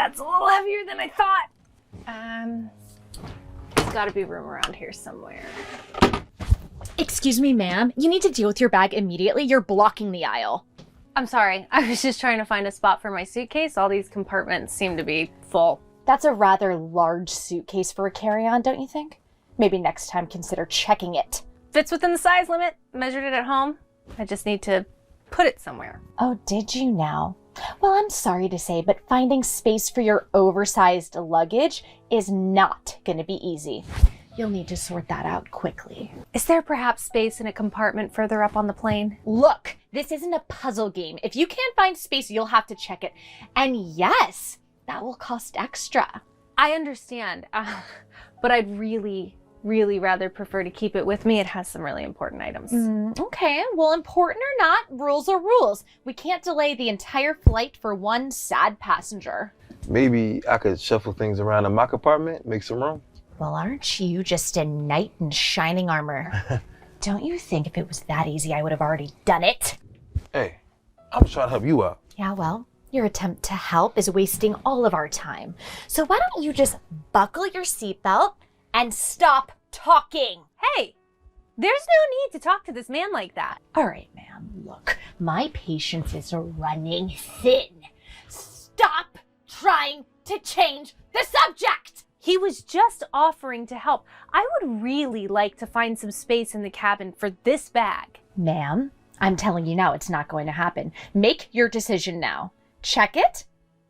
That's a little heavier than I thought. There's gotta be room around here somewhere. Excuse me, ma'am. You need to deal with your bag immediately. You're blocking the aisle. I'm sorry. I was just trying to find a spot for my suitcase. All these compartments seem to be full. That's a rather large suitcase for a carry-on, don't you think? Maybe next time consider checking it. Fits within the size limit. Measured it at home. I just need to put it somewhere. Oh, did you now? Well, I'm sorry to say, but finding space for your oversized luggage is not going to be easy. You'll need to sort that out quickly. Is there perhaps space in a compartment further up on the plane? Look, this isn't a puzzle game. If you can't find space, you'll have to check it. And yes, that will cost extra. I understand, but I'd really rather prefer to keep it with me. It has some really important items. Okay, well, important or not, rules are rules. We can't delay the entire flight for one sad passenger. Maybe I could shuffle things around in my compartment, make some room. Well, aren't you just a knight in shining armor? Don't you think if it was that easy, I would have already done it? Hey, I'm trying to help you out. Yeah, well, your attempt to help is wasting all of our time. So why don't you just buckle your seatbelt and stop talking? Hey, there's no need to talk to this man like that. All right, ma'am, look, my patience is running thin. Stop trying to change the subject. He was just offering to help. I would really like to find some space in the cabin for this bag. Ma'am, I'm telling you now, it's not going to happen. Make your decision now. Check it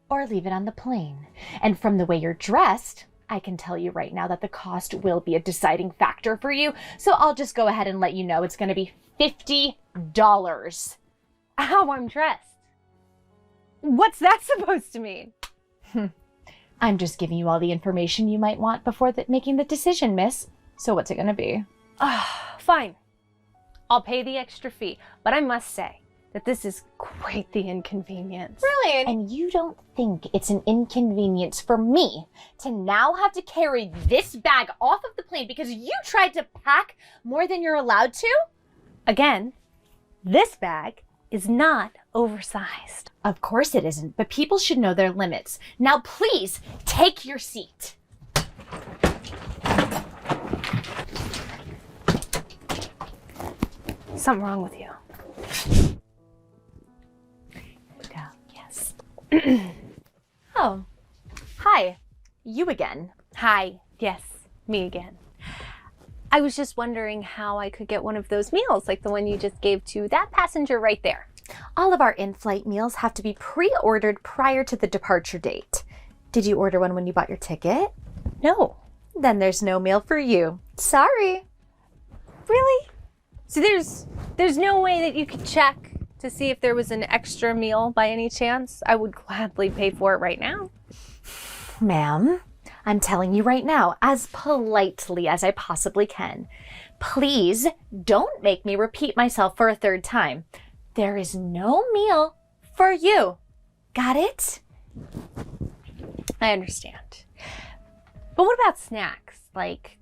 or leave it on the plane. And from the way you're dressed, I can tell you right now that the cost will be a deciding factor for you. So I'll just go ahead and let you know it's going to be $50. How I'm dressed. What's that supposed to mean? I'm just giving you all the information you might want before making the decision, miss. So what's it going to be? Fine. I'll pay the extra fee, but I must say that this is quite the inconvenience. Really? And you don't think it's an inconvenience for me to now have to carry this bag off of the plane because you tried to pack more than you're allowed to? Again, this bag is not oversized. Of course it isn't, but people should know their limits. Now please, take your seat. Something wrong with you. Yes. Oh, hi. You again. Hi. Yes, me again. I was just wondering how I could get one of those meals, like the one you just gave to that passenger right there. All of our in-flight meals have to be pre-ordered prior to the departure date. Did you order one when you bought your ticket? No. Then there's no meal for you. Sorry. Really? So there's no way that you could check to see if there was an extra meal by any chance? I would gladly pay for it right now. Ma'am, I'm telling you right now, as politely as I possibly can, please don't make me repeat myself for a third time. There is no meal for you. Got it? I understand. But what about snacks, like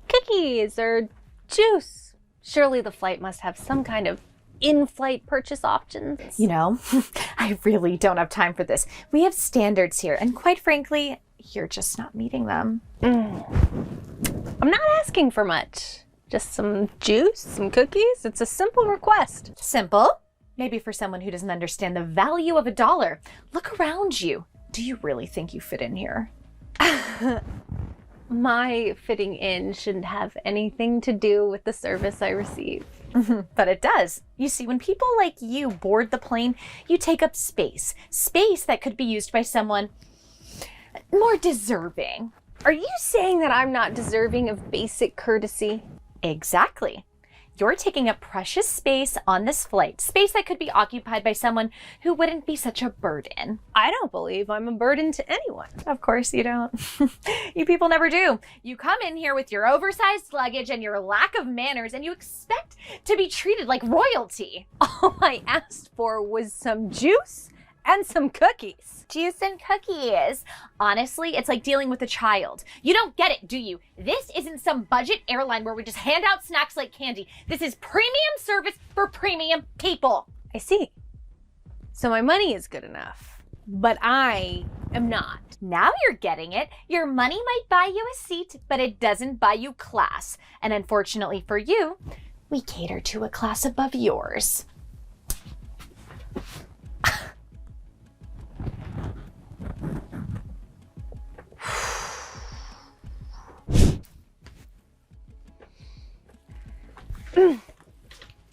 cookies or juice? Surely the flight must have some kind of in-flight purchase options. You know, I really don't have time for this. We have standards here, and quite frankly, you're just not meeting them. I'm not asking for much. Just some juice, some cookies. It's a simple request. Simple? Maybe for someone who doesn't understand the value of $1. Look around you. Do you really think you fit in here? My fitting in shouldn't have anything to do with the service I receive. But it does. You see, when people like you board the plane, you take up space. Space that could be used by someone more deserving. Are you saying that I'm not deserving of basic courtesy? Exactly. You're taking up precious space on this flight, space that could be occupied by someone who wouldn't be such a burden. I don't believe I'm a burden to anyone. Of course you don't. You people never do. You come in here with your oversized luggage and your lack of manners, and you expect to be treated like royalty. All I asked for was some juice and some cookies. Juice and cookies. Honestly, it's like dealing with a child. You don't get it, do you? This isn't some budget airline where we just hand out snacks like candy. This is premium service for premium people. I see. So my money is good enough, but I am not. Now you're getting it. Your money might buy you a seat, but it doesn't buy you class. And unfortunately for you, we cater to a class above yours.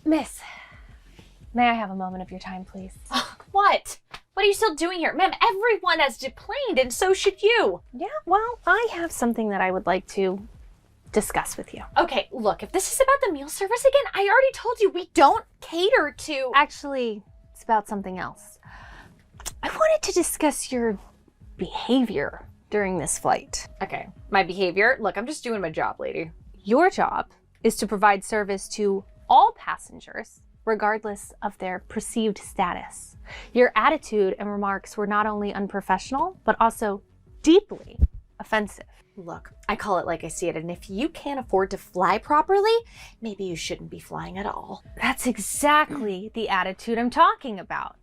Miss, may I have a moment of your time, please? What? What are you still doing here? Ma'am, everyone has deplaned, and so should you. Yeah, well, I have something that I would like to discuss with you. Okay, look, if this is about the meal service again, I already told you we don't cater to... Actually, it's about something else. I wanted to discuss your behavior during this flight. Okay, my behavior? Look, I'm just doing my job, lady. Your job is to provide service to all passengers, regardless of their perceived status. Your attitude and remarks were not only unprofessional, but also deeply offensive. Look, I call it like I see it, and if you can't afford to fly properly, maybe you shouldn't be flying at all. That's exactly the attitude I'm talking about.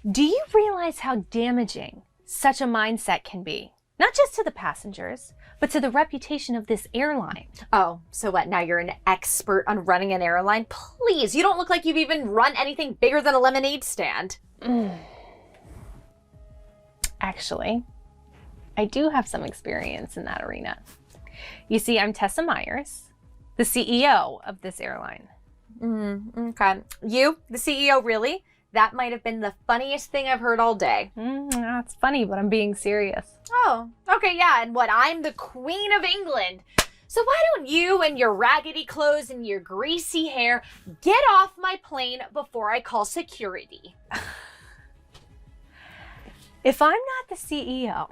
Do you realize how damaging such a mindset can be? Not just to the passengers, but to the reputation of this airline. Oh, so what, now you're an expert on running an airline? Please, you don't look like you've even run anything bigger than a lemonade stand. Actually, I do have some experience in that arena. You see, I'm Tessa Myers, the CEO of this airline. Okay. You, the CEO, really? That might have been the funniest thing I've heard all day. That's funny, but I'm being serious. Oh, okay, yeah, and what, I'm the Queen of England. So why don't you and your raggedy clothes and your greasy hair get off my plane before I call security? If I'm not the CEO,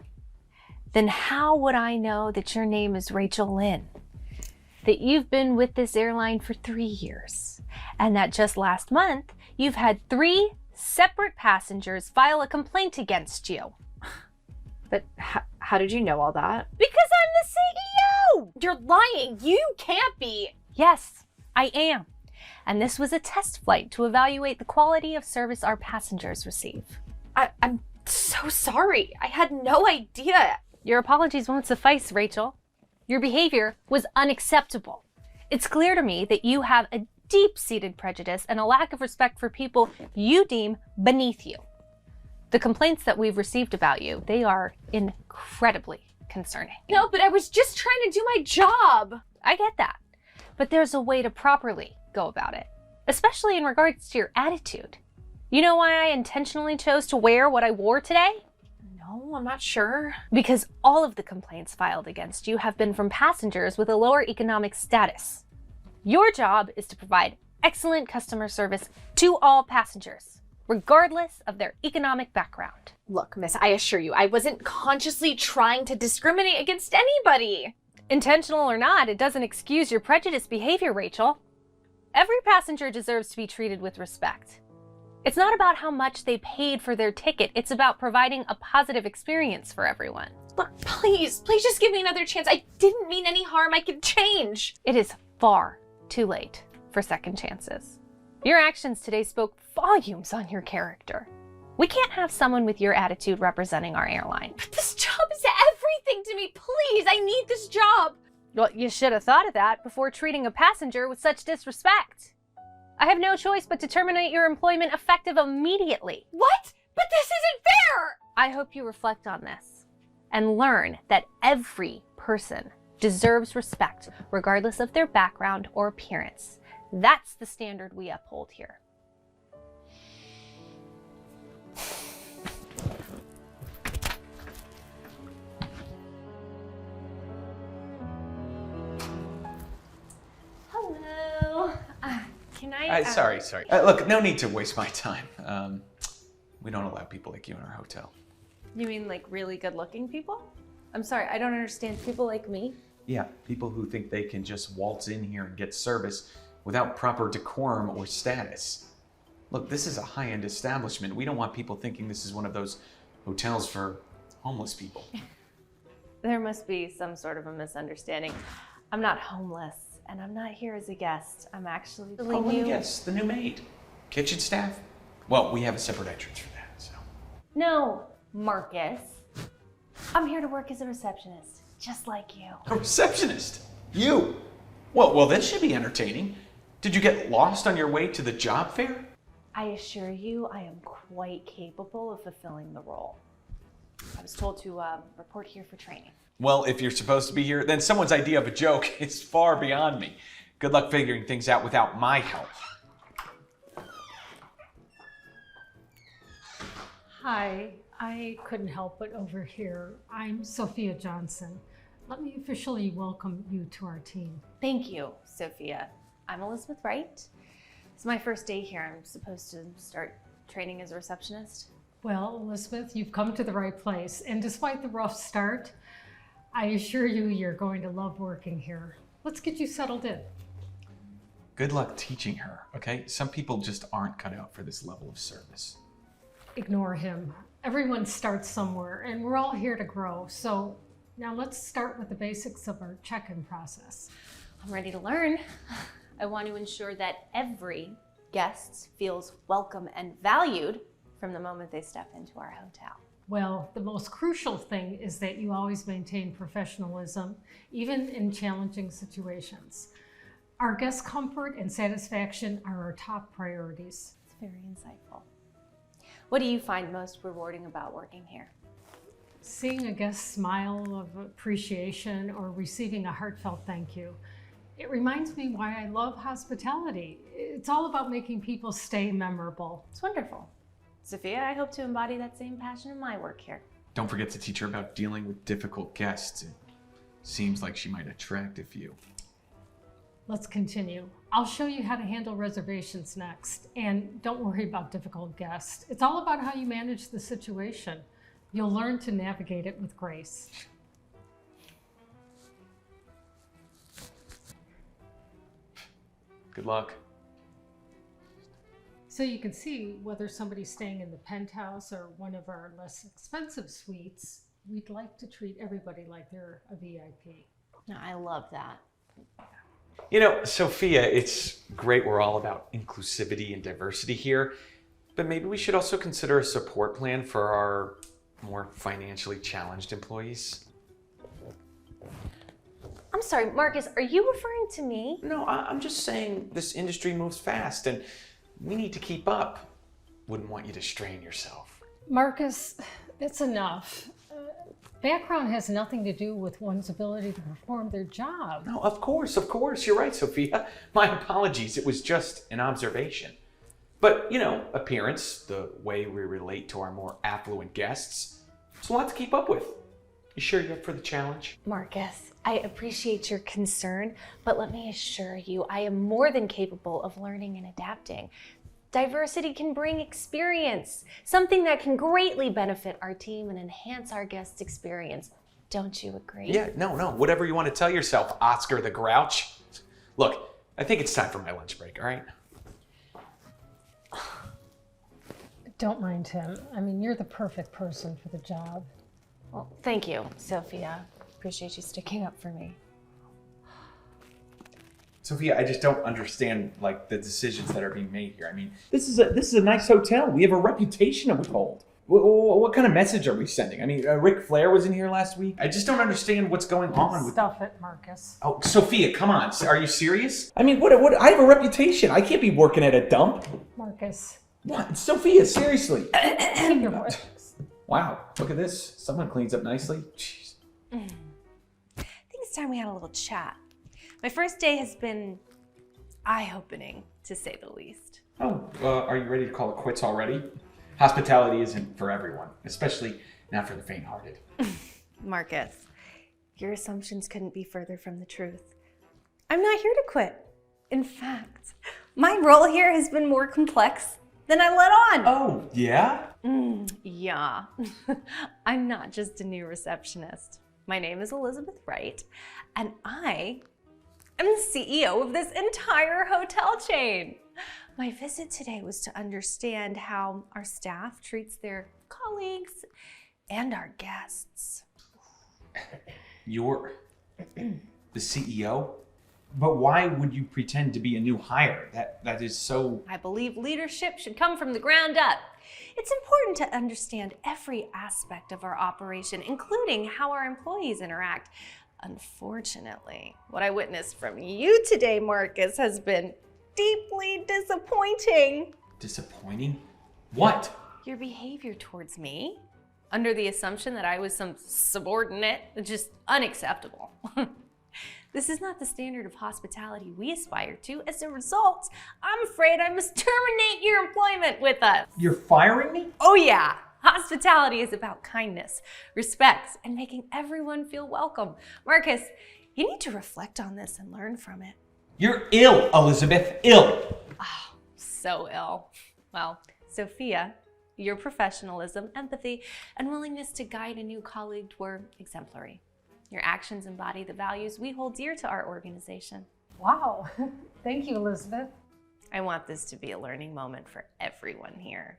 then how would I know that your name is Rachel Lynn? That you've been with this airline for 3 years, and that just last month, you've had 3 separate passengers file a complaint against you. But how did you know all that? Because I'm the CEO! You're lying. You can't be. Yes, I am. And this was a test flight to evaluate the quality of service our passengers receive. I'm so sorry. I had no idea. Your apologies won't suffice, Rachel. Your behavior was unacceptable. It's clear to me that you have a deep-seated prejudice and a lack of respect for people you deem beneath you. The complaints that we've received about you, they are incredibly concerning. No, but I was just trying to do my job. I get that, but there's a way to properly go about it, especially in regards to your attitude. You know why I intentionally chose to wear what I wore today? No, I'm not sure. Because all of the complaints filed against you have been from passengers with a lower economic status. Your job is to provide excellent customer service to all passengers, regardless of their economic background. Look, miss, I assure you, I wasn't consciously trying to discriminate against anybody. Intentional or not, it doesn't excuse your prejudiced behavior, Rachel. Every passenger deserves to be treated with respect. It's not about how much they paid for their ticket. It's about providing a positive experience for everyone. Look, please just give me another chance. I didn't mean any harm. I can change. It is far too late for second chances. Your actions today spoke volumes on your character. We can't have someone with your attitude representing our airline. But this job is everything to me. Please, I need this job. Well, you should have thought of that before treating a passenger with such disrespect. I have no choice but to terminate your employment effective immediately. What? But this isn't fair! I hope you reflect on this and learn that every person deserves respect, regardless of their background or appearance. That's the standard we uphold here. Hello. Can I? Sorry. Look, no need to waste my time. We don't allow people like you in our hotel. You mean like really good-looking people? I'm sorry, I don't understand. People like me? Yeah, people who think they can just waltz in here and get service without proper decorum or status. Look, this is a high-end establishment. We don't want people thinking this is one of those hotels for homeless people. There must be some sort of a misunderstanding. I'm not homeless, and I'm not here as a guest. I'm actually new. Yes, the new maid. Kitchen staff? Well, we have a separate entrance for that, so. No, Marcus. I'm here to work as a receptionist, just like you. A receptionist? You? Well, this should be entertaining. Did you get lost on your way to the job fair? I assure you, I am quite capable of fulfilling the role. I was told to report here for training. Well, if you're supposed to be here, then someone's idea of a joke is far beyond me. Good luck figuring things out without my help. Hi, I couldn't help but overhear. I'm Sophia Johnson. Let me officially welcome you to our team. Thank you, Sophia. I'm Elizabeth Wright. It's my first day here. I'm supposed to start training as a receptionist. Well, Elizabeth, you've come to the right place. And despite the rough start, I assure you you're going to love working here. Let's get you settled in. Good luck teaching her, okay? Some people just aren't cut out for this level of service. Ignore him. Everyone starts somewhere, and we're all here to grow. So now let's start with the basics of our check-in process. I'm ready to learn. I want to ensure that every guest feels welcome and valued from the moment they step into our hotel. Well, the most crucial thing is that you always maintain professionalism, even in challenging situations. Our guest comfort and satisfaction are our top priorities. It's very insightful. What do you find most rewarding about working here? Seeing a guest smile of appreciation or receiving a heartfelt thank you. It reminds me why I love hospitality. It's all about making people stay memorable. It's wonderful. Sophia, I hope to embody that same passion in my work here. Don't forget to teach her about dealing with difficult guests. It seems like she might attract a few. Let's continue. I'll show you how to handle reservations next. And don't worry about difficult guests. It's all about how you manage the situation. You'll learn to navigate it with grace. Good luck. So you can see whether somebody's staying in the penthouse or one of our less expensive suites, we'd like to treat everybody like they're a VIP. No, I love that. You know, Sophia, it's great we're all about inclusivity and diversity here, but maybe we should also consider a support plan for our more financially challenged employees. I'm sorry, Marcus, are you referring to me? No, I'm just saying this industry moves fast and we need to keep up. Wouldn't want you to strain yourself. Marcus, that's enough. Background has nothing to do with one's ability to perform their job. No, of course. You're right, Sophia. My apologies. It was just an observation. But, you know, appearance, the way we relate to our more affluent guests, it's a lot to keep up with. You sure you're up for the challenge? Marcus, I appreciate your concern, but let me assure you, I am more than capable of learning and adapting. Diversity can bring experience, something that can greatly benefit our team and enhance our guests' experience. Don't you agree? Yeah, no. Whatever you want to tell yourself, Oscar the Grouch. Look, I think it's time for my lunch break, all right? Don't mind him. I mean, you're the perfect person for the job. Well, thank you, Sophia. Appreciate you sticking up for me. Sophia, I just don't understand like the decisions that are being made here. I mean, this is a nice hotel. We have a reputation to uphold. What kind of message are we sending? I mean, Ric Flair was in here last week. I just don't understand what's going on with. Stuff it, Marcus. Oh, Sophia, come on. Are you serious? I mean, what? I have a reputation. I can't be working at a dump. Marcus. What? Sophia, seriously. Keep your voice. Wow, look at this. Someone cleans up nicely. Jeez. I think it's time we had a little chat. My first day has been eye-opening, to say the least. Oh, are you ready to call it quits already? Hospitality isn't for everyone, especially not for the faint-hearted. Marcus, your assumptions couldn't be further from the truth. I'm not here to quit. In fact, my role here has been more complex than I let on. Oh, yeah? Yeah. I'm not just a new receptionist. My name is Elizabeth Wright, and I am the CEO of this entire hotel chain. My visit today was to understand how our staff treats their colleagues and our guests. You're the CEO? But why would you pretend to be a new hire? That is so... I believe leadership should come from the ground up. It's important to understand every aspect of our operation, including how our employees interact. Unfortunately, what I witnessed from you today, Marcus, has been deeply disappointing. Disappointing? What? Your behavior towards me, under the assumption that I was some subordinate, is just unacceptable. This is not the standard of hospitality we aspire to. As a result, I'm afraid I must terminate your employment with us. You're firing me? Oh yeah, hospitality is about kindness, respect, and making everyone feel welcome. Marcus, you need to reflect on this and learn from it. You're ill, Elizabeth, ill. Oh, so ill. Well, Sophia, your professionalism, empathy, and willingness to guide a new colleague were exemplary. Your actions embody the values we hold dear to our organization. Wow. Thank you, Elizabeth. I want this to be a learning moment for everyone here.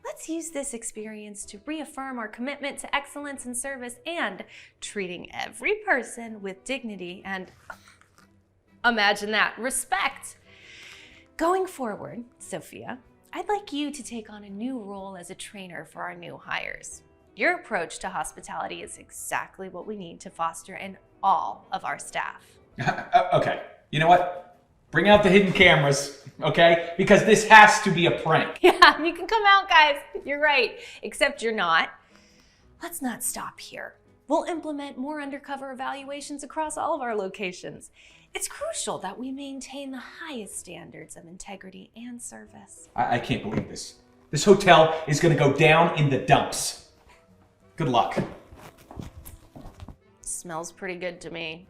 Let's use this experience to reaffirm our commitment to excellence in service and treating every person with dignity and, imagine that, respect. Going forward, Sophia, I'd like you to take on a new role as a trainer for our new hires. Your approach to hospitality is exactly what we need to foster in all of our staff. Okay, you know what? Bring out the hidden cameras, okay? Because this has to be a prank. Yeah, you can come out, guys. You're right, except you're not. Let's not stop here. We'll implement more undercover evaluations across all of our locations. It's crucial that we maintain the highest standards of integrity and service. I can't believe this. This hotel is gonna go down in the dumps. Good luck. Smells pretty good to me.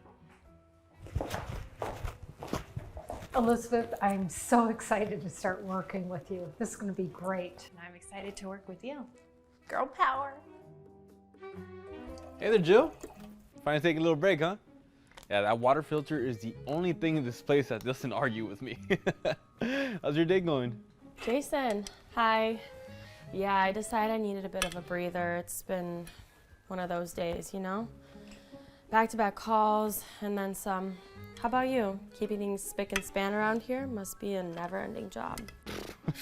Elizabeth, I'm so excited to start working with you. This is going to be great. And I'm excited to work with you. Girl power. Hey there, Jill. Finally taking a little break, huh? Yeah, that water filter is the only thing in this place that doesn't argue with me. How's your day going? Jason, hi. Yeah, I decided I needed a bit of a breather. It's been one of those days, you know? Back-to-back calls and then some. How about you? Keeping things spick and span around here must be a never-ending job.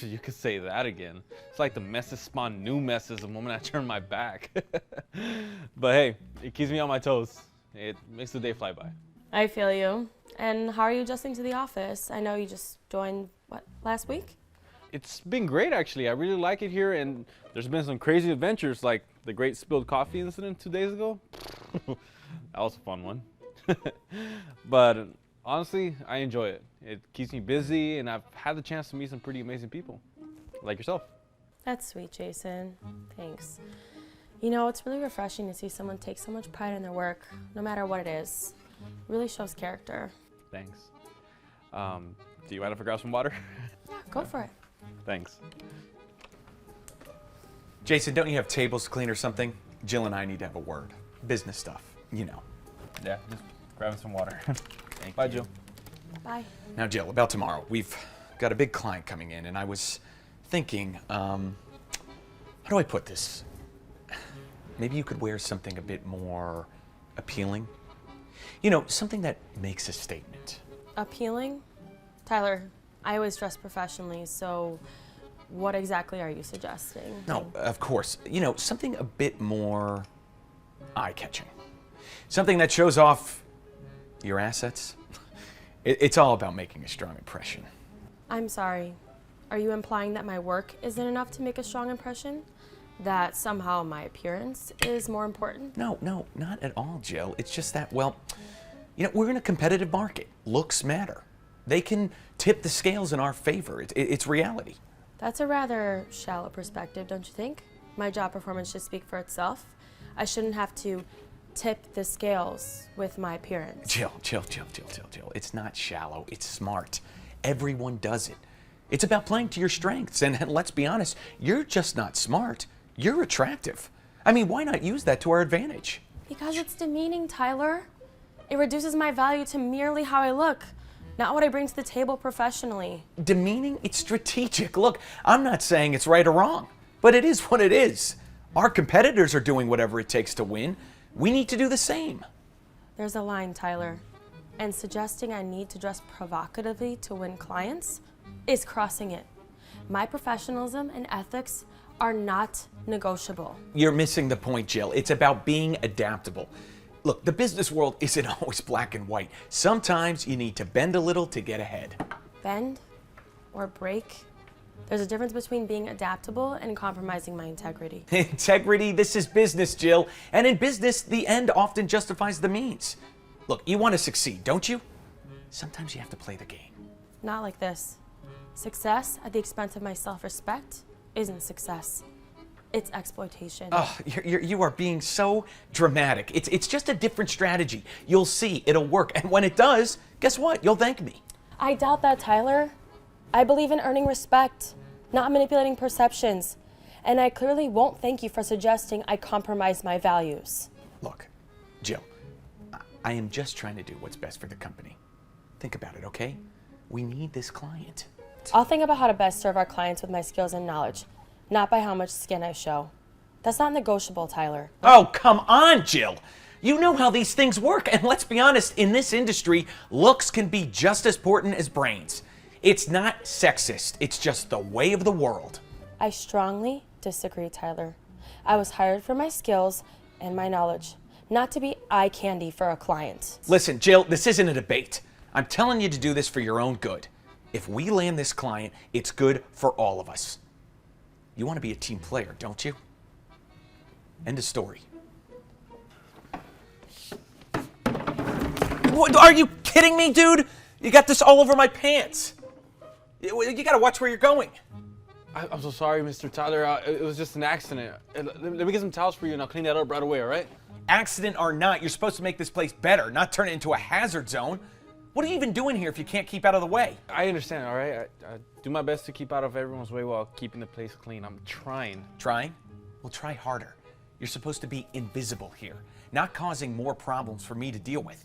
You could say that again. It's like the messes spawn new messes the moment I turn my back. But hey, it keeps me on my toes. It makes the day fly by. I feel you. And how are you adjusting to the office? I know you just joined, what, last week? It's been great, actually. I really like it here, and there's been some crazy adventures, like the great spilled coffee incident 2 days ago. That was a fun one. But honestly, I enjoy it. It keeps me busy, and I've had the chance to meet some pretty amazing people, like yourself. That's sweet, Jason. Thanks. You know, it's really refreshing to see someone take so much pride in their work, no matter what it is. It really shows character. Thanks. Do you mind if I grab some water? Yeah, go for it. Thanks. Jason, don't you have tables to clean or something? Jill and I need to have a word. Business stuff, you know. Yeah, just grabbing some water. Bye, Jill. Bye. Now, Jill, about tomorrow. We've got a big client coming in, and I was thinking, how do I put this? Maybe you could wear something a bit more appealing. You know, something that makes a statement. Appealing? Tyler, I always dress professionally, so what exactly are you suggesting? No, of course. You know, something a bit more eye-catching. Something that shows off your assets. It's all about making a strong impression. I'm sorry. Are you implying that my work isn't enough to make a strong impression? That somehow my appearance is more important? No, not at all, Jill. It's just that, well, you know, we're in a competitive market. Looks matter. They can tip the scales in our favor. It's reality. That's a rather shallow perspective, don't you think? My job performance should speak for itself. I shouldn't have to tip the scales with my appearance. Jill. It's not shallow, it's smart. Everyone does it. It's about playing to your strengths, and let's be honest, you're just not smart. You're attractive. I mean, why not use that to our advantage? Because it's demeaning, Tyler. It reduces my value to merely how I look, not what I bring to the table professionally. Demeaning? It's strategic. Look, I'm not saying it's right or wrong, but it is what it is. Our competitors are doing whatever it takes to win. We need to do the same. There's a line, Tyler. And suggesting I need to dress provocatively to win clients is crossing it. My professionalism and ethics are not negotiable. You're missing the point, Jill. It's about being adaptable. Look, the business world isn't always black and white. Sometimes you need to bend a little to get ahead. Bend or break? There's a difference between being adaptable and compromising my integrity. Integrity, this is business, Jill. And in business, the end often justifies the means. Look, you want to succeed, don't you? Sometimes you have to play the game. Not like this. Success at the expense of my self-respect isn't success. It's exploitation. Oh, you are being so dramatic. It's just a different strategy. You'll see, it'll work. And when it does, guess what? You'll thank me. I doubt that, Tyler. I believe in earning respect, not manipulating perceptions. And I clearly won't thank you for suggesting I compromise my values. Look, Jill, I am just trying to do what's best for the company. Think about it, okay? We need this client. I'll think about how to best serve our clients with my skills and knowledge, not by how much skin I show. That's not negotiable, Tyler. Oh, come on, Jill. You know how these things work. And let's be honest, in this industry, looks can be just as important as brains. It's not sexist. It's just the way of the world. I strongly disagree, Tyler. I was hired for my skills and my knowledge, not to be eye candy for a client. Listen, Jill, this isn't a debate. I'm telling you to do this for your own good. If we land this client, it's good for all of us. You want to be a team player, don't you? End of story. What, are you kidding me, dude? You got this all over my pants. You got to watch where you're going. I'm so sorry, Mr. Tyler. It was just an accident. Let me get some towels for you and I'll clean that up right away, all right? Accident or not, you're supposed to make this place better, not turn it into a hazard zone. What are you even doing here if you can't keep out of the way? I understand, all right? I do my best to keep out of everyone's way while keeping the place clean. I'm trying. Trying? Well, try harder. You're supposed to be invisible here, not causing more problems for me to deal with.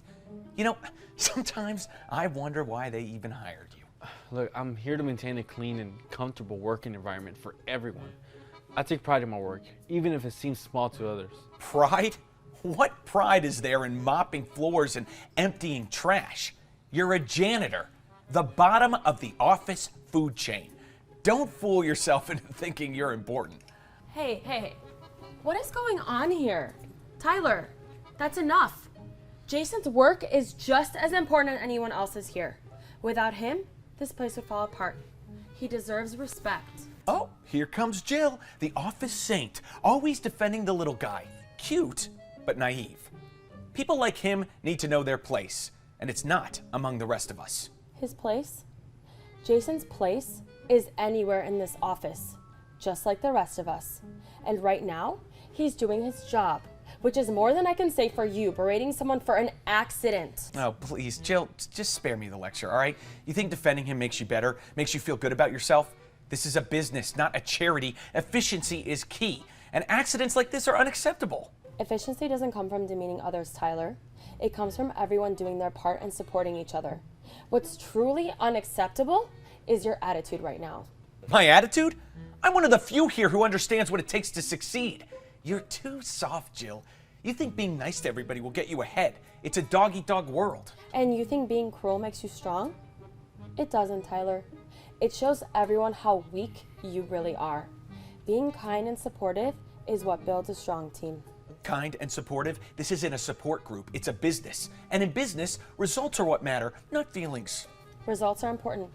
You know, sometimes I wonder why they even hired you. Look, I'm here to maintain a clean and comfortable working environment for everyone. I take pride in my work, even if it seems small to others. Pride? What pride is there in mopping floors and emptying trash? You're a janitor, the bottom of the office food chain. Don't fool yourself into thinking you're important. Hey, what is going on here? Tyler, that's enough. Jason's work is just as important as anyone else's here. Without him, this place would fall apart. He deserves respect. Oh, here comes Jill, the office saint, always defending the little guy. Cute, but naive. People like him need to know their place, and it's not among the rest of us. His place? Jason's place is anywhere in this office, just like the rest of us. And right now, he's doing his job, which is more than I can say for you berating someone for an accident. Oh, please, Jill, just spare me the lecture, all right? You think defending him makes you better, makes you feel good about yourself? This is a business, not a charity. Efficiency is key, and accidents like this are unacceptable. Efficiency doesn't come from demeaning others, Tyler. It comes from everyone doing their part and supporting each other. What's truly unacceptable is your attitude right now. My attitude? I'm one of the few here who understands what it takes to succeed. You're too soft, Jill. You think being nice to everybody will get you ahead. It's a dog-eat-dog world. And you think being cruel makes you strong? It doesn't, Tyler. It shows everyone how weak you really are. Being kind and supportive is what builds a strong team. Kind and supportive? This isn't a support group, it's a business. And in business, results are what matter, not feelings. Results are important,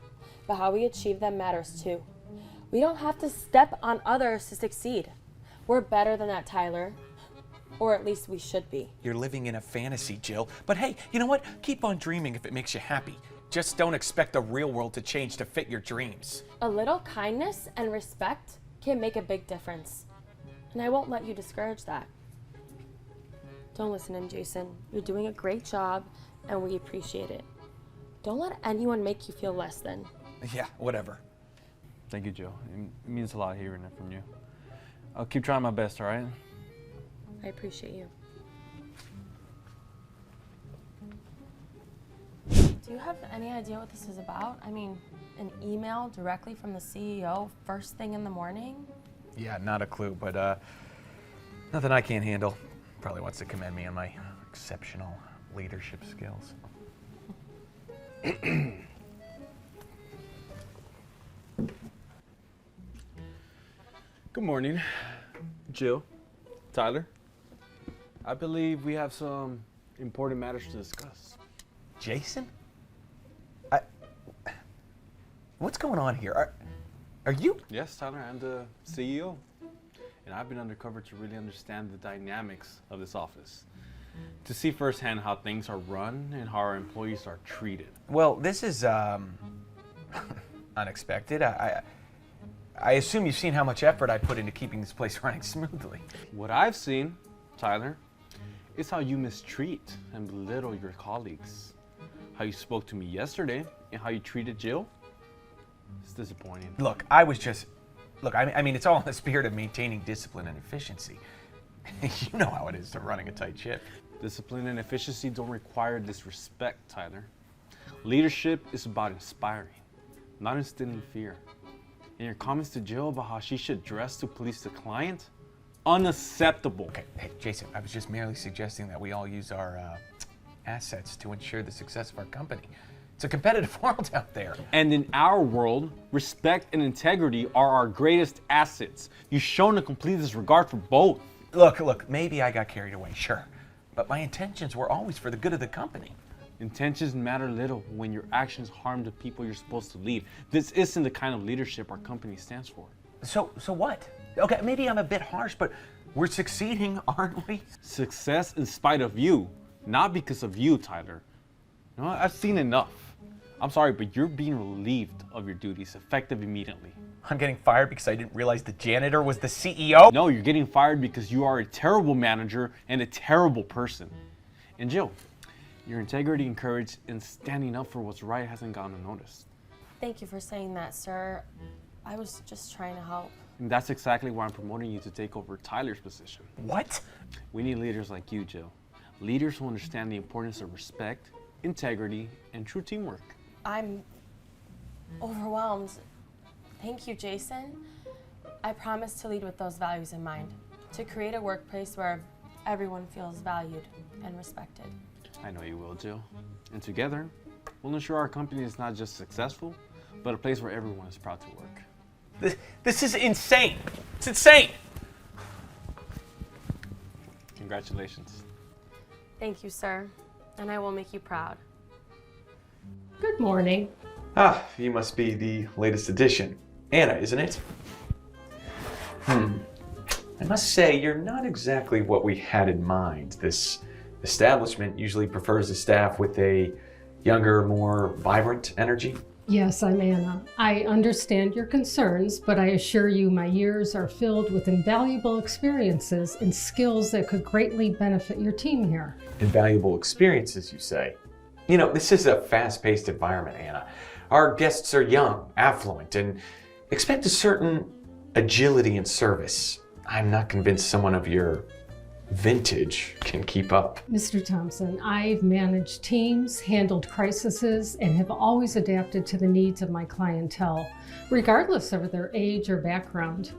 but how we achieve them matters too. We don't have to step on others to succeed. We're better than that, Tyler. Or at least we should be. You're living in a fantasy, Jill. But hey, you know what? Keep on dreaming if it makes you happy. Just don't expect the real world to change to fit your dreams. A little kindness and respect can make a big difference. And I won't let you discourage that. Don't listen to him, Jason. You're doing a great job, and we appreciate it. Don't let anyone make you feel less than. Yeah, whatever. Thank you, Joe. It means a lot hearing it from you. I'll keep trying my best, all right? I appreciate you. Do you have any idea what this is about? I mean, an email directly from the CEO first thing in the morning? Yeah, not a clue, but nothing I can't handle. Probably wants to commend me on my exceptional leadership skills. Good morning, Jill, Tyler. I believe we have some important matters to discuss. Jason? What's going on here? Are you? Yes, Tyler, I'm the CEO. And I've been undercover to really understand the dynamics of this office. To see firsthand how things are run and how our employees are treated. Well, this is unexpected. I assume you've seen how much effort I put into keeping this place running smoothly. What I've seen, Tyler, is how you mistreat and belittle your colleagues. How you spoke to me yesterday and how you treated Jill. It's disappointing. Look, I mean, it's all in the spirit of maintaining discipline and efficiency. You know how it is to running a tight ship. Discipline and efficiency don't require disrespect, Tyler. Leadership is about inspiring, not instilling fear. And your comments to Jill about how she should dress to police the client? Unacceptable. Okay, hey, Jason, I was just merely suggesting that we all use our assets to ensure the success of our company. It's a competitive world out there. And in our world, respect and integrity are our greatest assets. You've shown a complete disregard for both. Look, maybe I got carried away, sure. But my intentions were always for the good of the company. Intentions matter little when your actions harm the people you're supposed to lead. This isn't the kind of leadership our company stands for. So what? Okay, maybe I'm a bit harsh, but we're succeeding, aren't we? Success in spite of you, not because of you, Tyler. You know, I've seen enough. I'm sorry, but you're being relieved of your duties, effective immediately. I'm getting fired because I didn't realize the janitor was the CEO? No, you're getting fired because you are a terrible manager and a terrible person. And Jill, your integrity and courage in standing up for what's right hasn't gone unnoticed. Thank you for saying that, sir. I was just trying to help. And that's exactly why I'm promoting you to take over Tyler's position. What? We need leaders like you, Jill. Leaders who understand the importance of respect, integrity, and true teamwork. I'm overwhelmed. Thank you, Jason. I promise to lead with those values in mind, to create a workplace where everyone feels valued and respected. I know you will, Jill. And together, we'll ensure our company is not just successful, but a place where everyone is proud to work. This is insane. It's insane. Congratulations. Thank you, sir. And I will make you proud. Good morning. Ah, you must be the latest edition. Anna, isn't it? I must say, you're not exactly what we had in mind. This establishment usually prefers a staff with a younger, more vibrant energy. Yes, I'm Anna. I understand your concerns, but I assure you my years are filled with invaluable experiences and skills that could greatly benefit your team here. Invaluable experiences, you say? You know, this is a fast-paced environment, Anna. Our guests are young, affluent, and expect a certain agility in service. I'm not convinced someone of your vintage can keep up. Mr. Thompson, I've managed teams, handled crises, and have always adapted to the needs of my clientele, regardless of their age or background.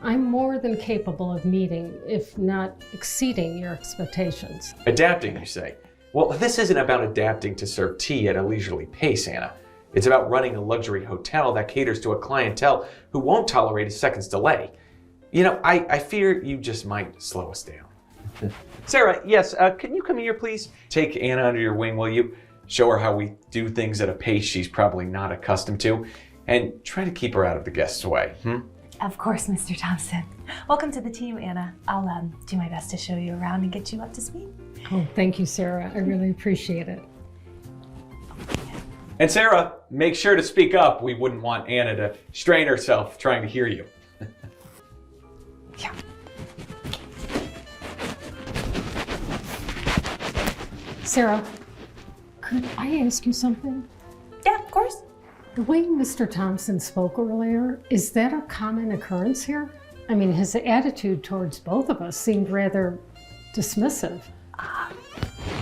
I'm more than capable of meeting, if not exceeding, your expectations. Adapting, you say? Well, this isn't about adapting to serve tea at a leisurely pace, Anna. It's about running a luxury hotel that caters to a clientele who won't tolerate a second's delay. You know, I fear you just might slow us down. Sarah, yes, can you come here, please? Take Anna under your wing, will you? Show her how we do things at a pace she's probably not accustomed to, and try to keep her out of the guest's way. Of course, Mr. Thompson. Welcome to the team, Anna. I'll do my best to show you around and get you up to speed. Oh, thank you, Sarah. I really appreciate it. And Sarah, make sure to speak up. We wouldn't want Anna to strain herself trying to hear you. Yeah. Sarah, could I ask you something? Yeah, of course. The way Mr. Thompson spoke earlier, is that a common occurrence here? I mean, his attitude towards both of us seemed rather dismissive.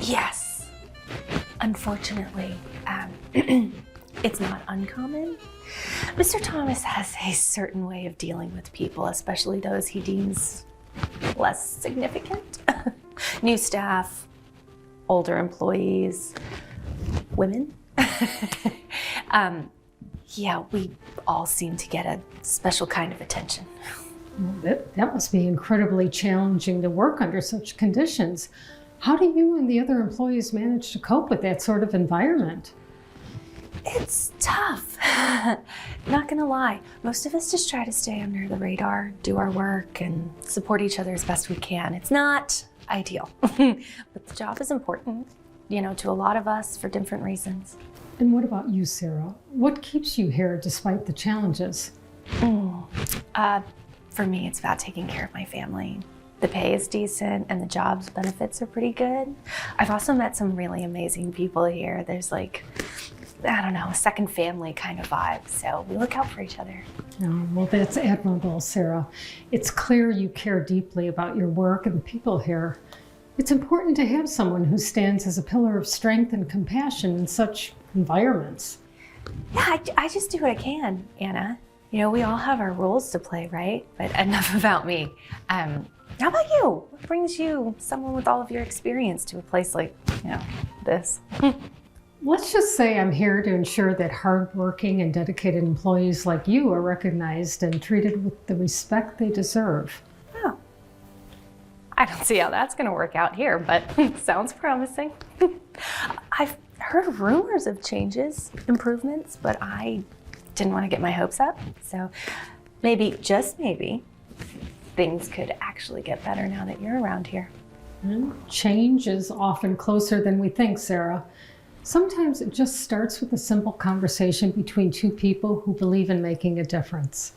Yes. Unfortunately, it's not uncommon. Mr. Thomas has a certain way of dealing with people, especially those he deems less significant. New staff, older employees, women. Yeah, we all seem to get a special kind of attention. Well, that must be incredibly challenging to work under such conditions. How do you and the other employees manage to cope with that sort of environment? It's tough. Not gonna lie. Most of us just try to stay under the radar, do our work, and support each other as best we can. It's not ideal, but the job is important, to a lot of us for different reasons. And what about you, Sarah? What keeps you here despite the challenges? For me, it's about taking care of my family. The pay is decent and the job's benefits are pretty good. I've also met some really amazing people here. There's a second family kind of vibe. So we look out for each other. Oh, well, that's admirable, Sarah. It's clear you care deeply about your work and the people here. It's important to have someone who stands as a pillar of strength and compassion in such environments. Yeah, I just do what I can, Anna. We all have our roles to play, right? But enough about me. How about you? What brings you, someone with all of your experience, to a place like, this? Let's just say I'm here to ensure that hardworking and dedicated employees like you are recognized and treated with the respect they deserve. Oh. I don't see how that's going to work out here, but sounds promising. I've heard rumors of changes, improvements, but I didn't want to get my hopes up. So maybe, just maybe, things could actually get better now that you're around here. And change is often closer than we think, Sarah. Sometimes it just starts with a simple conversation between two people who believe in making a difference.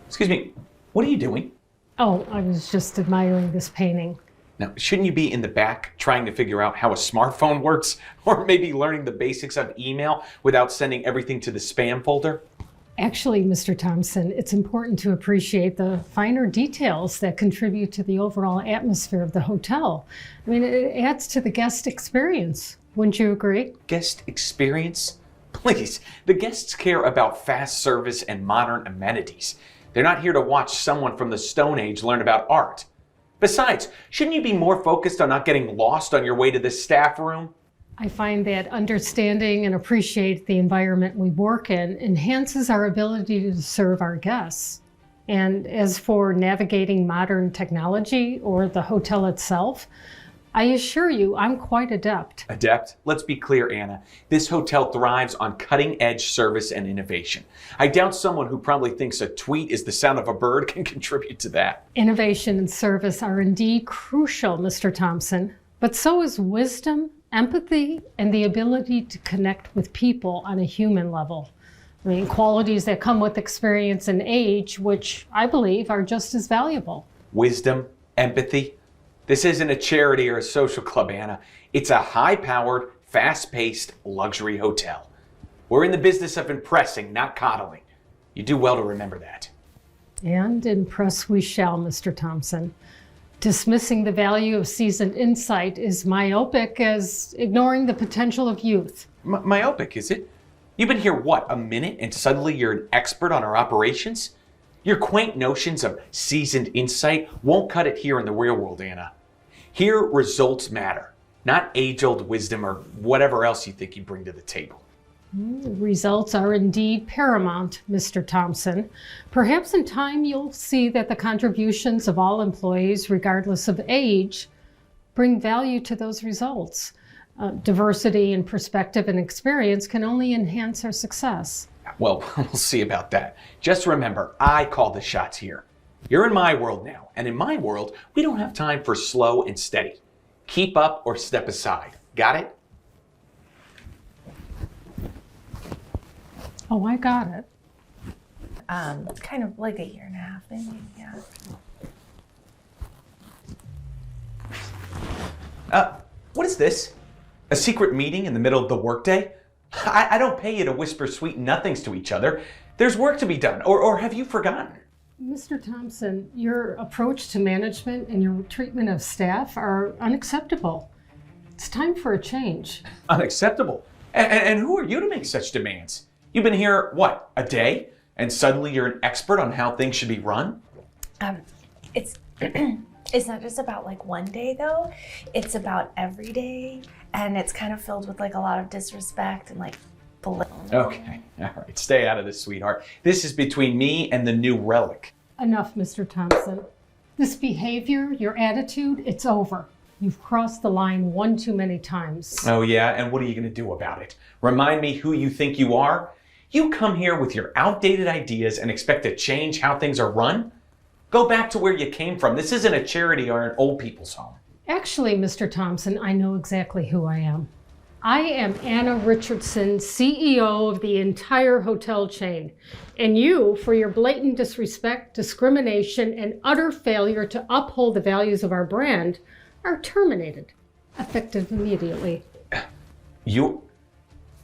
Excuse me, what are you doing? Oh, I was just admiring this painting. Now, shouldn't you be in the back trying to figure out how a smartphone works? Or maybe learning the basics of email without sending everything to the spam folder? Actually, Mr. Thompson, it's important to appreciate the finer details that contribute to the overall atmosphere of the hotel. I mean, it adds to the guest experience. Wouldn't you agree? Guest experience? Please, the guests care about fast service and modern amenities. They're not here to watch someone from the Stone Age learn about art. Besides, shouldn't you be more focused on not getting lost on your way to the staff room? I find that understanding and appreciate the environment we work in enhances our ability to serve our guests. And as for navigating modern technology or the hotel itself, I assure you I'm quite adept. Adept? Let's be clear, Anna. This hotel thrives on cutting-edge service and innovation. I doubt someone who probably thinks a tweet is the sound of a bird can contribute to that. Innovation and service are indeed crucial, Mr. Thompson, but so is wisdom, empathy, and the ability to connect with people on a human level. I mean, qualities that come with experience and age, which I believe are just as valuable. Wisdom, empathy. This isn't a charity or a social club, Anna. It's a high-powered, fast-paced luxury hotel. We're in the business of impressing, not coddling. You do well to remember that. And impress we shall, Mr. Thompson. Dismissing the value of seasoned insight is myopic as ignoring the potential of youth. Myopic, is it? You've been here, what, a minute, and suddenly you're an expert on our operations? Your quaint notions of seasoned insight won't cut it here in the real world, Anna. Here, results matter, not age-old wisdom or whatever else you think you bring to the table. Results are indeed paramount, Mr. Thompson. Perhaps in time you'll see that the contributions of all employees, regardless of age, bring value to those results. Diversity in perspective and experience can only enhance our success. Well, we'll see about that. Just remember, I call the shots here. You're in my world now, and in my world, we don't have time for slow and steady. Keep up or step aside. Got it? Oh, I got it. Kind of like a year and a half, maybe, yeah. What is this? A secret meeting in the middle of the workday? I don't pay you to whisper sweet nothings to each other. There's work to be done, or have you forgotten? Mr. Thompson, your approach to management and your treatment of staff are unacceptable. It's time for a change. Unacceptable? And who are you to make such demands? You've been here, what, a day? And suddenly you're an expert on how things should be run? It's it's not just about like one day though. It's about every day, and it's kind of filled with like a lot of disrespect and like Okay, all right, stay out of this, sweetheart. This is between me and the new relic. Enough, Mr. Thompson. This behavior, your attitude, it's over. You've crossed the line one too many times. Oh yeah, and what are you gonna do about it? Remind me who you think you are? You come here with your outdated ideas and expect to change how things are run? Go back to where you came from. This isn't a charity or an old people's home. Actually, Mr. Thompson, I know exactly who I am. I am Anna Richardson, CEO of the entire hotel chain. And you, for your blatant disrespect, discrimination, and utter failure to uphold the values of our brand, are terminated, effective immediately. You're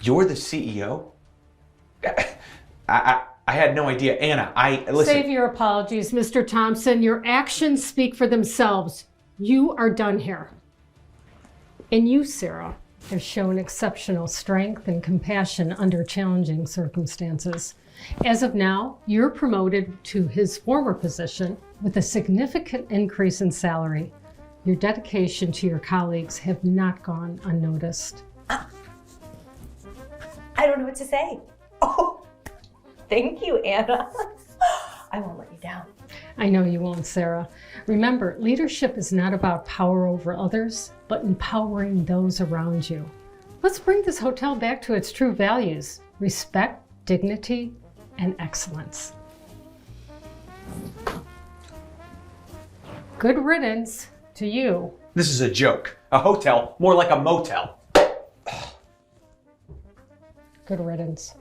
the CEO? I had no idea. Anna, listen. Save your apologies, Mr. Thompson. Your actions speak for themselves. You are done here. And you, Sarah, have shown exceptional strength and compassion under challenging circumstances. As of now, you're promoted to his former position with a significant increase in salary. Your dedication to your colleagues have not gone unnoticed. I don't know what to say. Oh, thank you, Anna. I won't let you down. I know you won't, Sarah. Remember, leadership is not about power over others, but empowering those around you. Let's bring this hotel back to its true values: respect, dignity, and excellence. Good riddance to you. This is a joke. A hotel, more like a motel. Good riddance.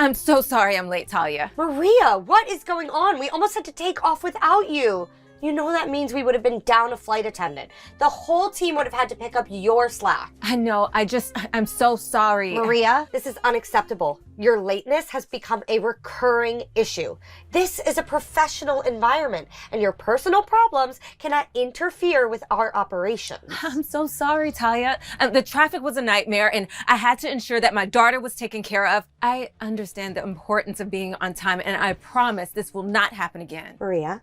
I'm so sorry I'm late, Talia. Maria, what is going on? We almost had to take off without you. You know that means we would have been down a flight attendant. The whole team would have had to pick up your slack. I know, I'm so sorry. Maria, this is unacceptable. Your lateness has become a recurring issue. This is a professional environment, and your personal problems cannot interfere with our operations. I'm so sorry, Talia. The traffic was a nightmare, and I had to ensure that my daughter was taken care of. I understand the importance of being on time, and I promise this will not happen again. Maria,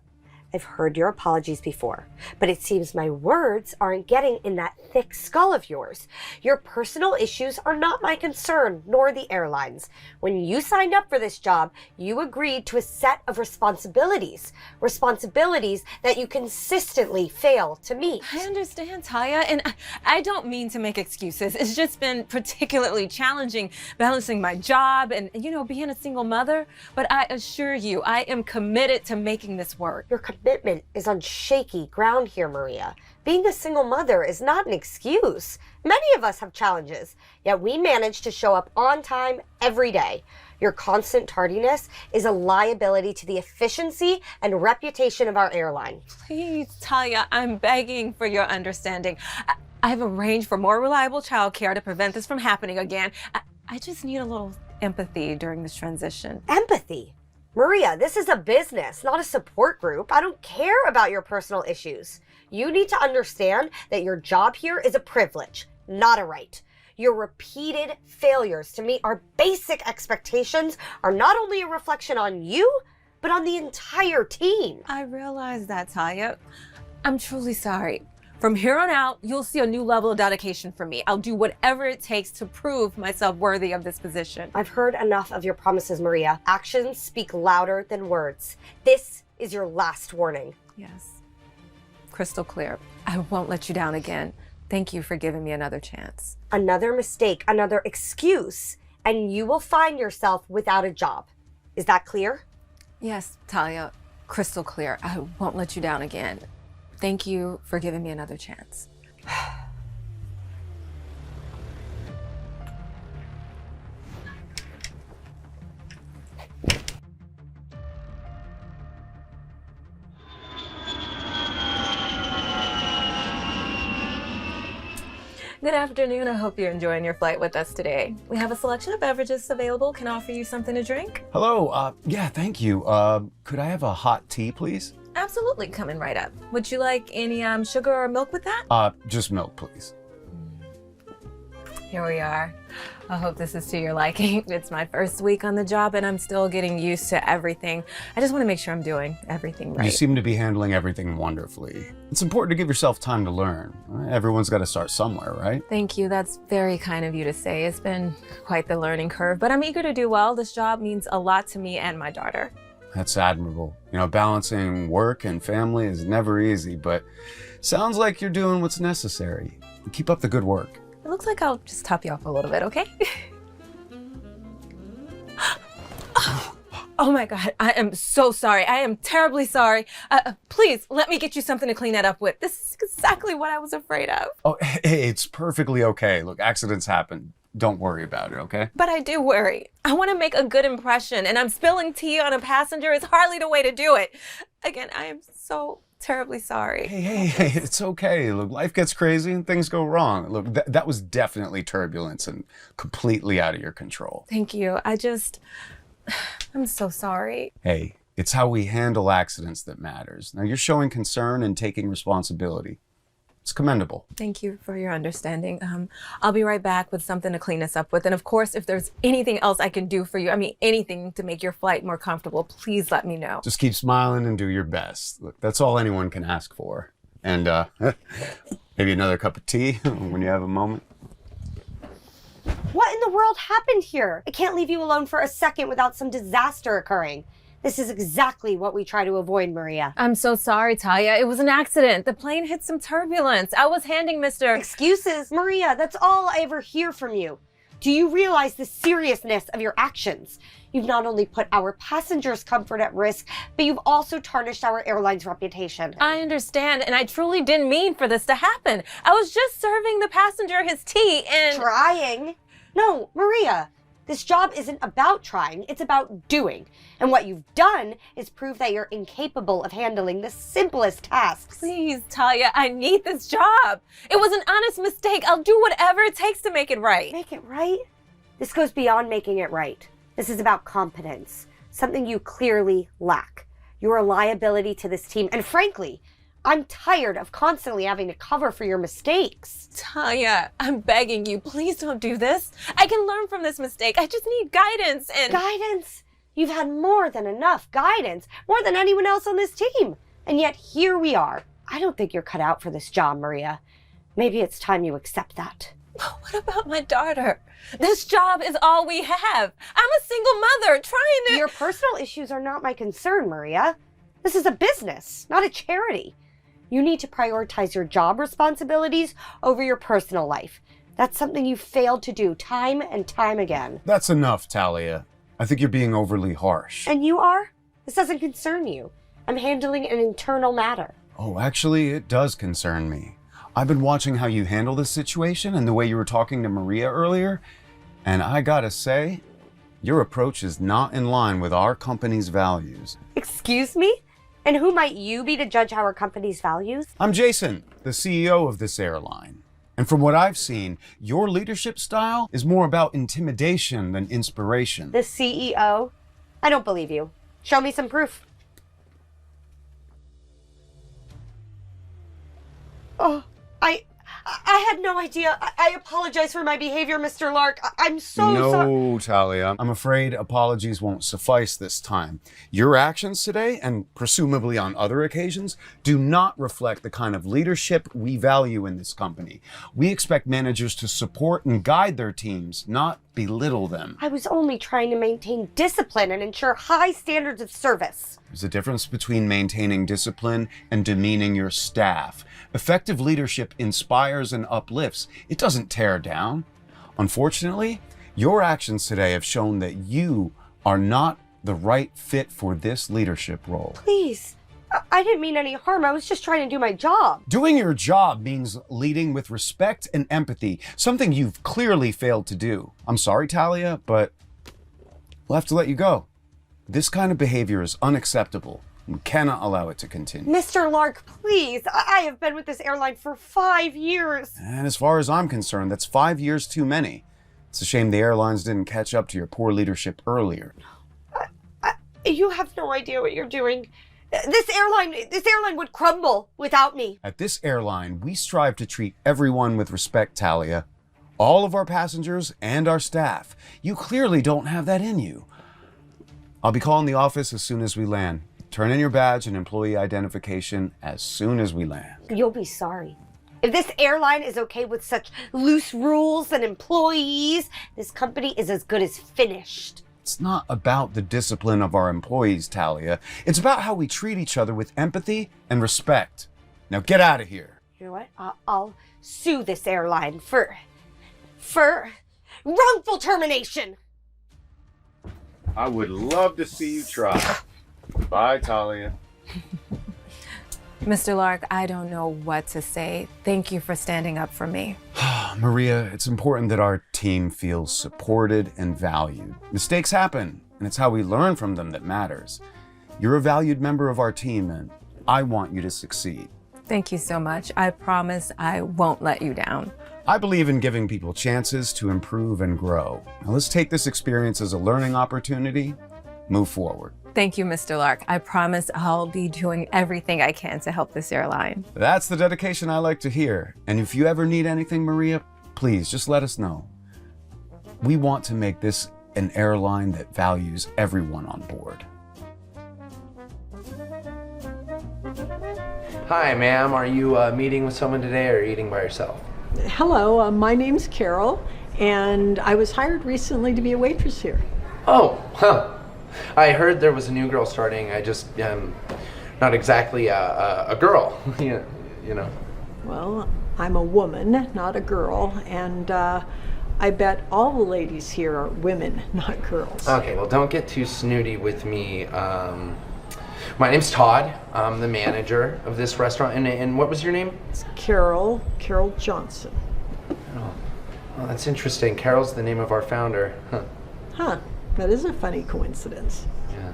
I've heard your apologies before, but it seems my words aren't getting in that thick skull of yours. Your personal issues are not my concern, nor the airlines. When you signed up for this job, you agreed to a set of responsibilities that you consistently fail to meet. I understand, Talia, and I don't mean to make excuses. It's just been particularly challenging balancing my job and, being a single mother. But I assure you, I am committed to making this work. Your commitment is on shaky ground here, Maria. Being a single mother is not an excuse. Many of us have challenges, yet we manage to show up on time every day. Your constant tardiness is a liability to the efficiency and reputation of our airline. Please, Talia, I'm begging for your understanding. I've arranged for more reliable childcare to prevent this from happening again. I just need a little empathy during this transition. Empathy? Maria, this is a business, not a support group. I don't care about your personal issues. You need to understand that your job here is a privilege, not a right. Your repeated failures to meet our basic expectations are not only a reflection on you, but on the entire team. I realize that, Talia. I'm truly sorry. From here on out, you'll see a new level of dedication from me. I'll do whatever it takes to prove myself worthy of this position. I've heard enough of your promises, Maria. Actions speak louder than words. This is your last warning. Yes. Crystal clear. I won't let you down again. Thank you for giving me another chance. Another mistake, another excuse, and you will find yourself without a job. Is that clear? Yes, Talia. Crystal clear. I won't let you down again. Thank you for giving me another chance. Good afternoon. I hope you're enjoying your flight with us today. We have a selection of beverages available. Can offer you something to drink? Hello, yeah, thank you. Could I have a hot tea, please? Absolutely, coming right up. Would you like any sugar or milk with that? Just milk, please. Here we are. I hope this is to your liking. It's my first week on the job and I'm still getting used to everything. I just want to make sure I'm doing everything right. You seem to be handling everything wonderfully. It's important to give yourself time to learn. Everyone's got to start somewhere, right? Thank you. That's very kind of you to say. It's been quite the learning curve, but I'm eager to do well. This job means a lot to me and my daughter. That's admirable. You know, balancing work and family is never easy, but sounds like you're doing what's necessary. Keep up the good work. It looks like I'll just top you off a little bit, okay? Oh my God, I am so sorry. I am terribly sorry. Please, let me get you something to clean that up with. This is exactly what I was afraid of. Oh, hey, it's perfectly okay. Look, accidents happen. Don't worry about it, okay? But I do worry. I want to make a good impression, and I'm spilling tea on a passenger is hardly the way to do it. Again, I am so terribly sorry. Hey, it's okay. Look, life gets crazy and things go wrong. Look, that was definitely turbulence and completely out of your control. Thank you. I'm so sorry. Hey, it's how we handle accidents that matters. Now, you're showing concern and taking responsibility. It's commendable. Thank you for your understanding. I'll be right back with something to clean us up with. And of course, if there's anything else I can do for you, anything to make your flight more comfortable, please let me know. Just keep smiling and do your best. Look, that's all anyone can ask for. And maybe another cup of tea when you have a moment. What in the world happened here? I can't leave you alone for a second without some disaster occurring. This is exactly what we try to avoid, Maria. I'm so sorry, Talia. It was an accident. The plane hit some turbulence. I was handing Mr. Excuses? Maria, that's all I ever hear from you. Do you realize the seriousness of your actions? You've not only put our passengers' comfort at risk, but you've also tarnished our airline's reputation. I understand, and I truly didn't mean for this to happen. I was just serving the passenger his tea and... Trying? No, Maria. This job isn't about trying, it's about doing. And what you've done is prove that you're incapable of handling the simplest tasks. Please, Talia, I need this job. It was an honest mistake. I'll do whatever it takes to make it right. Make it right? This goes beyond making it right. This is about competence, something you clearly lack. You're a liability to this team, and frankly, I'm tired of constantly having to cover for your mistakes. Talia, I'm begging you, please don't do this. I can learn from this mistake. I just need guidance and... Guidance? You've had more than enough guidance, more than anyone else on this team. And yet here we are. I don't think you're cut out for this job, Maria. Maybe it's time you accept that. What about my daughter? This job is all we have. I'm a single mother trying to... Your personal issues are not my concern, Maria. This is a business, not a charity. You need to prioritize your job responsibilities over your personal life. That's something you failed to do time and time again. That's enough, Talia. I think you're being overly harsh. And you are? This doesn't concern you. I'm handling an internal matter. Oh, actually, it does concern me. I've been watching how you handle this situation and the way you were talking to Maria earlier, and I gotta say, your approach is not in line with our company's values. Excuse me? And who might you be to judge our company's values? I'm Jason, the CEO of this airline. And from what I've seen, your leadership style is more about intimidation than inspiration. The CEO? I don't believe you. Show me some proof. Oh, I had no idea. I apologize for my behavior, Mr. Lark. I'm so sorry. No, Talia. I'm afraid apologies won't suffice this time. Your actions today, and presumably on other occasions, do not reflect the kind of leadership we value in this company. We expect managers to support and guide their teams, not belittle them. I was only trying to maintain discipline and ensure high standards of service. There's a difference between maintaining discipline and demeaning your staff. Effective leadership inspires and uplifts. It doesn't tear down. Unfortunately, your actions today have shown that you are not the right fit for this leadership role. Please, I didn't mean any harm. I was just trying to do my job. Doing your job means leading with respect and empathy, something you've clearly failed to do. I'm sorry, Talia, but we'll have to let you go. This kind of behavior is unacceptable. We cannot allow it to continue. Mr. Lark, please. I have been with this airline for 5 years. And as far as I'm concerned, that's 5 years too many. It's a shame the airlines didn't catch up to your poor leadership earlier. You have no idea what you're doing. This airline would crumble without me. At this airline, we strive to treat everyone with respect, Talia. All of our passengers and our staff. You clearly don't have that in you. I'll be calling the office as soon as we land. Turn in your badge and employee identification as soon as we land. You'll be sorry. If this airline is okay with such loose rules and employees, this company is as good as finished. It's not about the discipline of our employees, Talia. It's about how we treat each other with empathy and respect. Now get out of here. You know what? I'll sue this airline for wrongful termination. I would love to see you try. Bye, Talia. Mr. Lark, I don't know what to say. Thank you for standing up for me. Maria, it's important that our team feels supported and valued. Mistakes happen, and it's how we learn from them that matters. You're a valued member of our team, and I want you to succeed. Thank you so much. I promise I won't let you down. I believe in giving people chances to improve and grow. Now let's take this experience as a learning opportunity. Move forward. Thank you, Mr. Lark. I promise I'll be doing everything I can to help this airline. That's the dedication I like to hear. And if you ever need anything, Maria, please just let us know. We want to make this an airline that values everyone on board. Hi, ma'am. Are you meeting with someone today or eating by yourself? Hello, my name's Carol, and I was hired recently to be a waitress here. Oh, huh. I heard there was a new girl starting. I just, not exactly a girl, you know. Well, I'm a woman, not a girl, and I bet all the ladies here are women, not girls. Okay, well, don't get too snooty with me. My name's Todd. I'm the manager of this restaurant. And what was your name? It's Carol Johnson. Oh, well, that's interesting. Carol's the name of our founder. Huh, that is a funny coincidence. Yeah.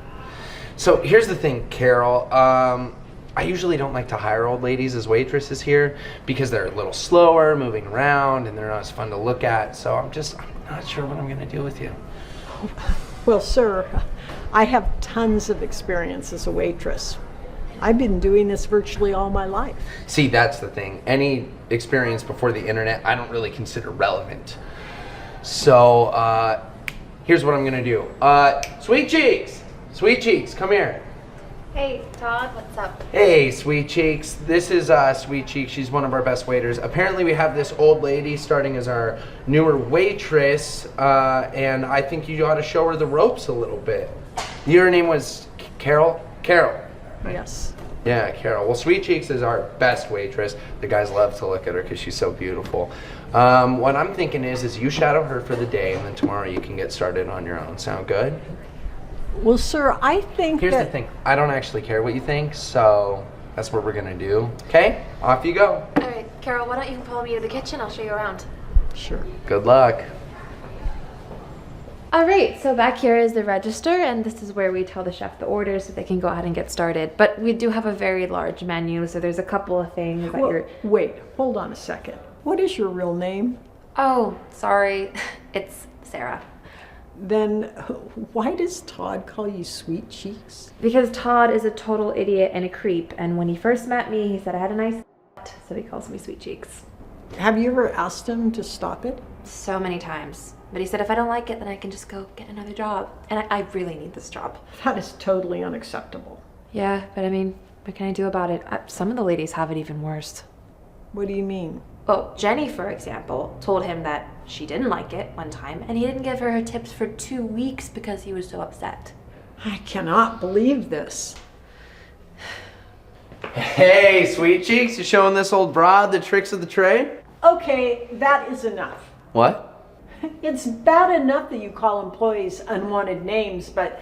So here's the thing, Carol. I usually don't like to hire old ladies as waitresses here because they're a little slower, moving around, and they're not as fun to look at. So I'm not sure what I'm going to do with you. Well, sir, I have tons of experience as a waitress. I've been doing this virtually all my life. See, that's the thing. Any experience before the internet, I don't really consider relevant. So, here's what I'm gonna do. Sweet Cheeks, come here. Hey, Todd, what's up? Hey, Sweet Cheeks. This is Sweet Cheeks. She's one of our best waiters. Apparently we have this old lady starting as our newer waitress, and I think you ought to show her the ropes a little bit. Your name was Carol? Carol. Yes. Yeah, Carol. Well, Sweet Cheeks is our best waitress. The guys love to look at her because she's so beautiful. What I'm thinking is you shadow her for the day, and then tomorrow you can get started on your own. Sound good? Well, sir, I think Here's the thing. I don't actually care what you think, so that's what we're gonna do. Okay? Off you go. All right, Carol, why don't you follow me to the kitchen? I'll show you around. Sure. Good luck. All right, so back here is the register, and this is where we tell the chef the orders so they can go ahead and get started. But we do have a very large menu, so there's a couple of things that you're... Wait, hold on a second. What is your real name? Oh, sorry. It's Sarah. Then why does Todd call you Sweet Cheeks? Because Todd is a total idiot and a creep, and when he first met me, he said I had a nice so he calls me Sweet Cheeks. Have you ever asked him to stop it? So many times. But he said if I don't like it, then I can just go get another job. And I really need this job. That is totally unacceptable. Yeah, but I mean, what can I do about it? Some of the ladies have it even worse. What do you mean? Well, Jenny, for example, told him that she didn't like it one time, and he didn't give her tips for 2 weeks because he was so upset. I cannot believe this. Hey, Sweet Cheeks, you showing this old broad the tricks of the trade? Okay, that is enough. What? It's bad enough that you call employees unwanted names, but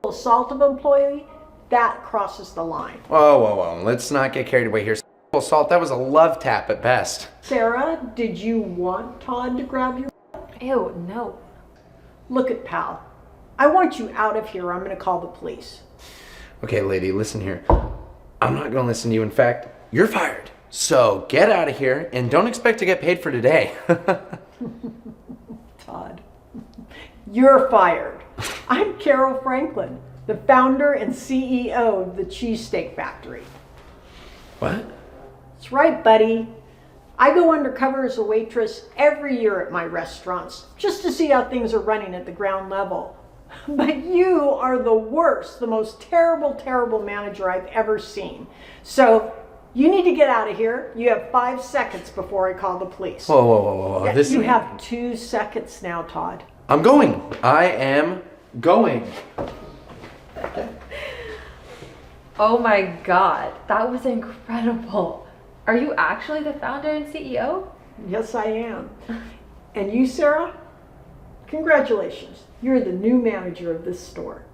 assault of employee, that crosses the line. Whoa. Let's not get carried away here. Assault, that was a love tap at best. Sarah, did you want Todd to grab your... Ew, no. Look at pal. I want you out of here. I'm going to call the police. Okay, lady, listen here. I'm not gonna listen to you. In fact, you're fired. So get out of here and don't expect to get paid for today. Todd, you're fired. I'm Carol Franklin, the founder and CEO of the Cheesesteak Factory. What? That's right, buddy. I go undercover as a waitress every year at my restaurants just to see how things are running at the ground level. But you are the worst, the most terrible, terrible manager I've ever seen. So you need to get out of here. You have 5 seconds before I call the police. Whoa. Yeah, you have 2 seconds now, Todd. I'm going. I am going. Oh my god, that was incredible. Are you actually the founder and CEO? Yes, I am. And you, Sarah? Congratulations. You're the new manager of this store.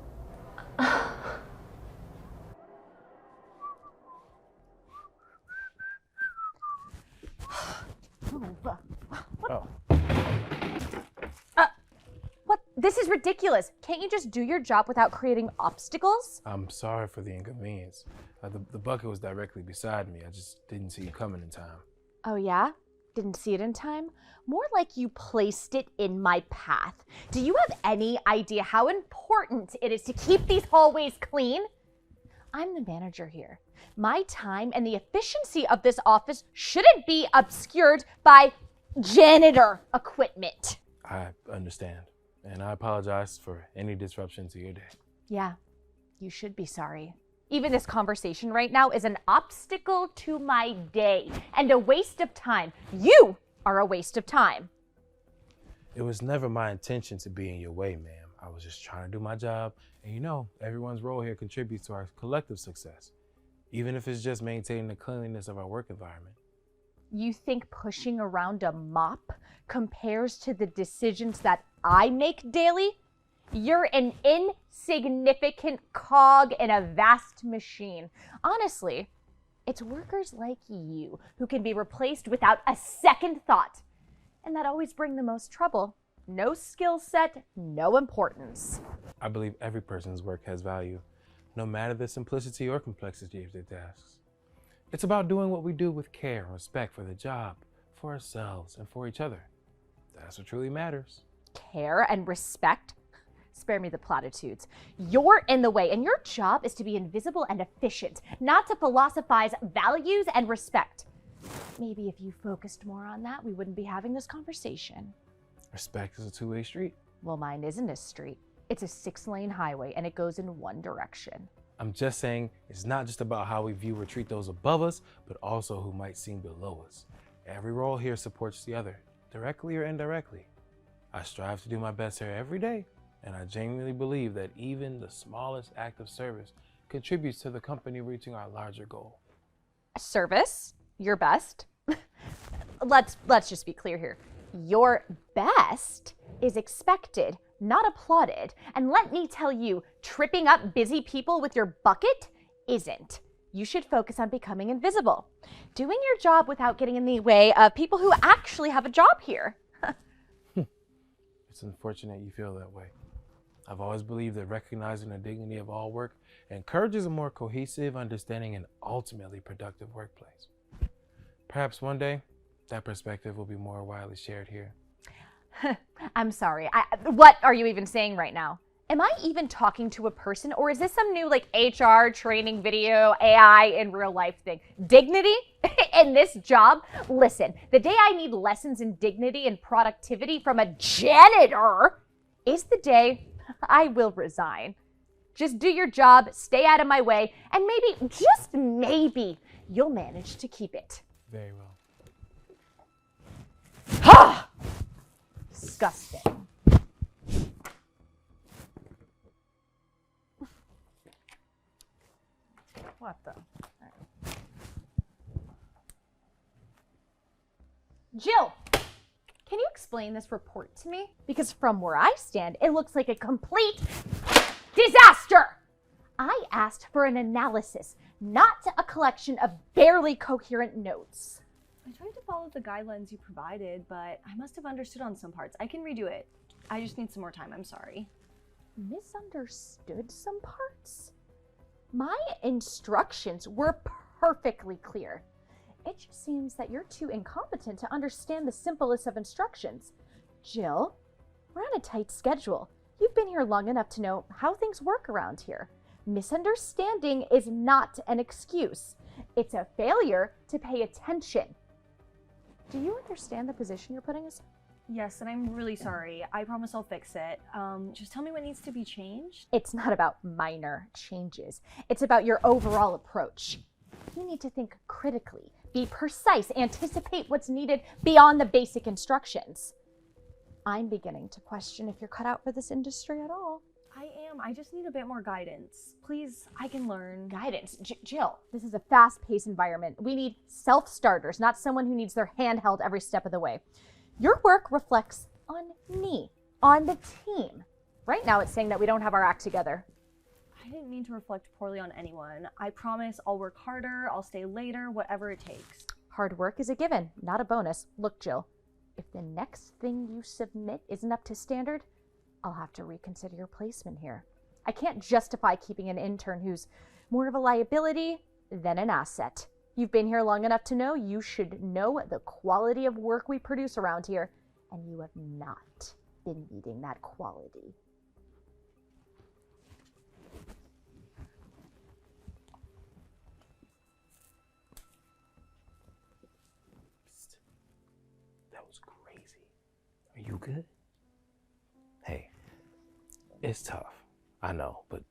What? This is ridiculous. Can't you just do your job without creating obstacles? I'm sorry for the inconvenience. The bucket was directly beside me. I just didn't see you coming in time. Oh yeah? Didn't see it in time? More like you placed it in my path. Do you have any idea how important it is to keep these hallways clean? I'm the manager here. My time and the efficiency of this office shouldn't be obscured by janitor equipment. I understand, and I apologize for any disruption to your day. Yeah, you should be sorry. Even this conversation right now is an obstacle to my day and a waste of time. You are a waste of time. It was never my intention to be in your way, ma'am. I was just trying to do my job, and you know, everyone's role here contributes to our collective success, even if it's just maintaining the cleanliness of our work environment. You think pushing around a mop compares to the decisions that I make daily? You're an insignificant cog in a vast machine. Honestly, it's workers like you who can be replaced without a second thought, and that always bring the most trouble. No skill set, no importance. I believe every person's work has value, no matter the simplicity or complexity of their tasks. It's about doing what we do with care and respect for the job, for ourselves, and for each other. That's what truly matters. Care and respect? Spare me the platitudes. You're in the way, and your job is to be invisible and efficient, not to philosophize values and respect. Maybe if you focused more on that, we wouldn't be having this conversation. Respect is a two-way street. Well, mine isn't a street. It's a 6-lane highway, and it goes in one direction. I'm just saying it's not just about how we view or treat those above us, but also who might seem below us. Every role here supports the other, directly or indirectly. I strive to do my best here every day, and I genuinely believe that even the smallest act of service contributes to the company reaching our larger goal. Service? Your best? Let's just be clear here. Your best is expected, not applauded. And let me tell you, tripping up busy people with your bucket isn't. You should focus on becoming invisible. Doing your job without getting in the way of people who actually have a job here. It's unfortunate you feel that way. I've always believed that recognizing the dignity of all work encourages a more cohesive, understanding, and ultimately productive workplace. Perhaps one day, that perspective will be more widely shared here. I'm sorry. What are you even saying right now? Am I even talking to a person, or is this some new HR training video, AI in real life thing? Dignity in this job? Listen, the day I need lessons in dignity and productivity from a janitor is the day I will resign. Just do your job, stay out of my way, and maybe, just maybe, you'll manage to keep it. Very well. Ha! Disgusting. What the? Jill, can you explain this report to me? Because from where I stand, it looks like a complete disaster. I asked for an analysis, not a collection of barely coherent notes. I tried to follow the guidelines you provided, but I must have understood on some parts. I can redo it. I just need some more time, I'm sorry. Misunderstood some parts? My instructions were perfectly clear. It just seems that you're too incompetent to understand the simplest of instructions. Jill, we're on a tight schedule. You've been here long enough to know how things work around here. Misunderstanding is not an excuse. It's a failure to pay attention. Do you understand the position you're putting us in? Yes, and I'm really sorry. I promise I'll fix it. Just tell me what needs to be changed. It's not about minor changes. It's about your overall approach. You need to think critically, be precise, anticipate what's needed beyond the basic instructions. I'm beginning to question if you're cut out for this industry at all. I am. I just need a bit more guidance. Please, I can learn. Guidance? Jill, this is a fast-paced environment. We need self-starters, not someone who needs their hand held every step of the way. Your work reflects on me, on the team. Right now it's saying that we don't have our act together. I didn't mean to reflect poorly on anyone. I promise I'll work harder, I'll stay later, whatever it takes. Hard work is a given, not a bonus. Look, Jill, if the next thing you submit isn't up to standard, I'll have to reconsider your placement here. I can't justify keeping an intern who's more of a liability than an asset. You've been here long enough to know you should know the quality of work we produce around here, and you have not been meeting that quality. That was crazy. Are you good? Hey, it's tough, I know, but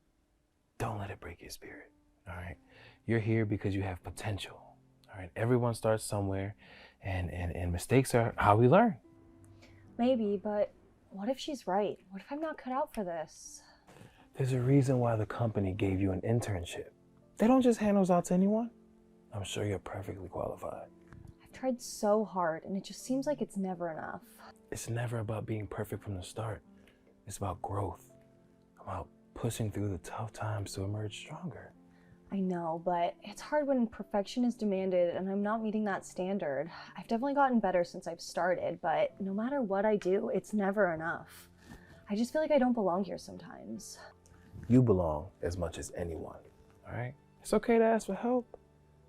don't let it break your spirit, all right? You're here because you have potential, all right? Everyone starts somewhere, and mistakes are how we learn. Maybe, but what if she's right? What if I'm not cut out for this? There's a reason why the company gave you an internship. They don't just hand those out to anyone. I'm sure you're perfectly qualified. I've tried so hard, and it just seems like it's never enough. It's never about being perfect from the start. It's about growth, about pushing through the tough times to emerge stronger. I know, but it's hard when perfection is demanded and I'm not meeting that standard. I've definitely gotten better since I've started, but no matter what I do, it's never enough. I just feel like I don't belong here sometimes. You belong as much as anyone, all right? It's okay to ask for help,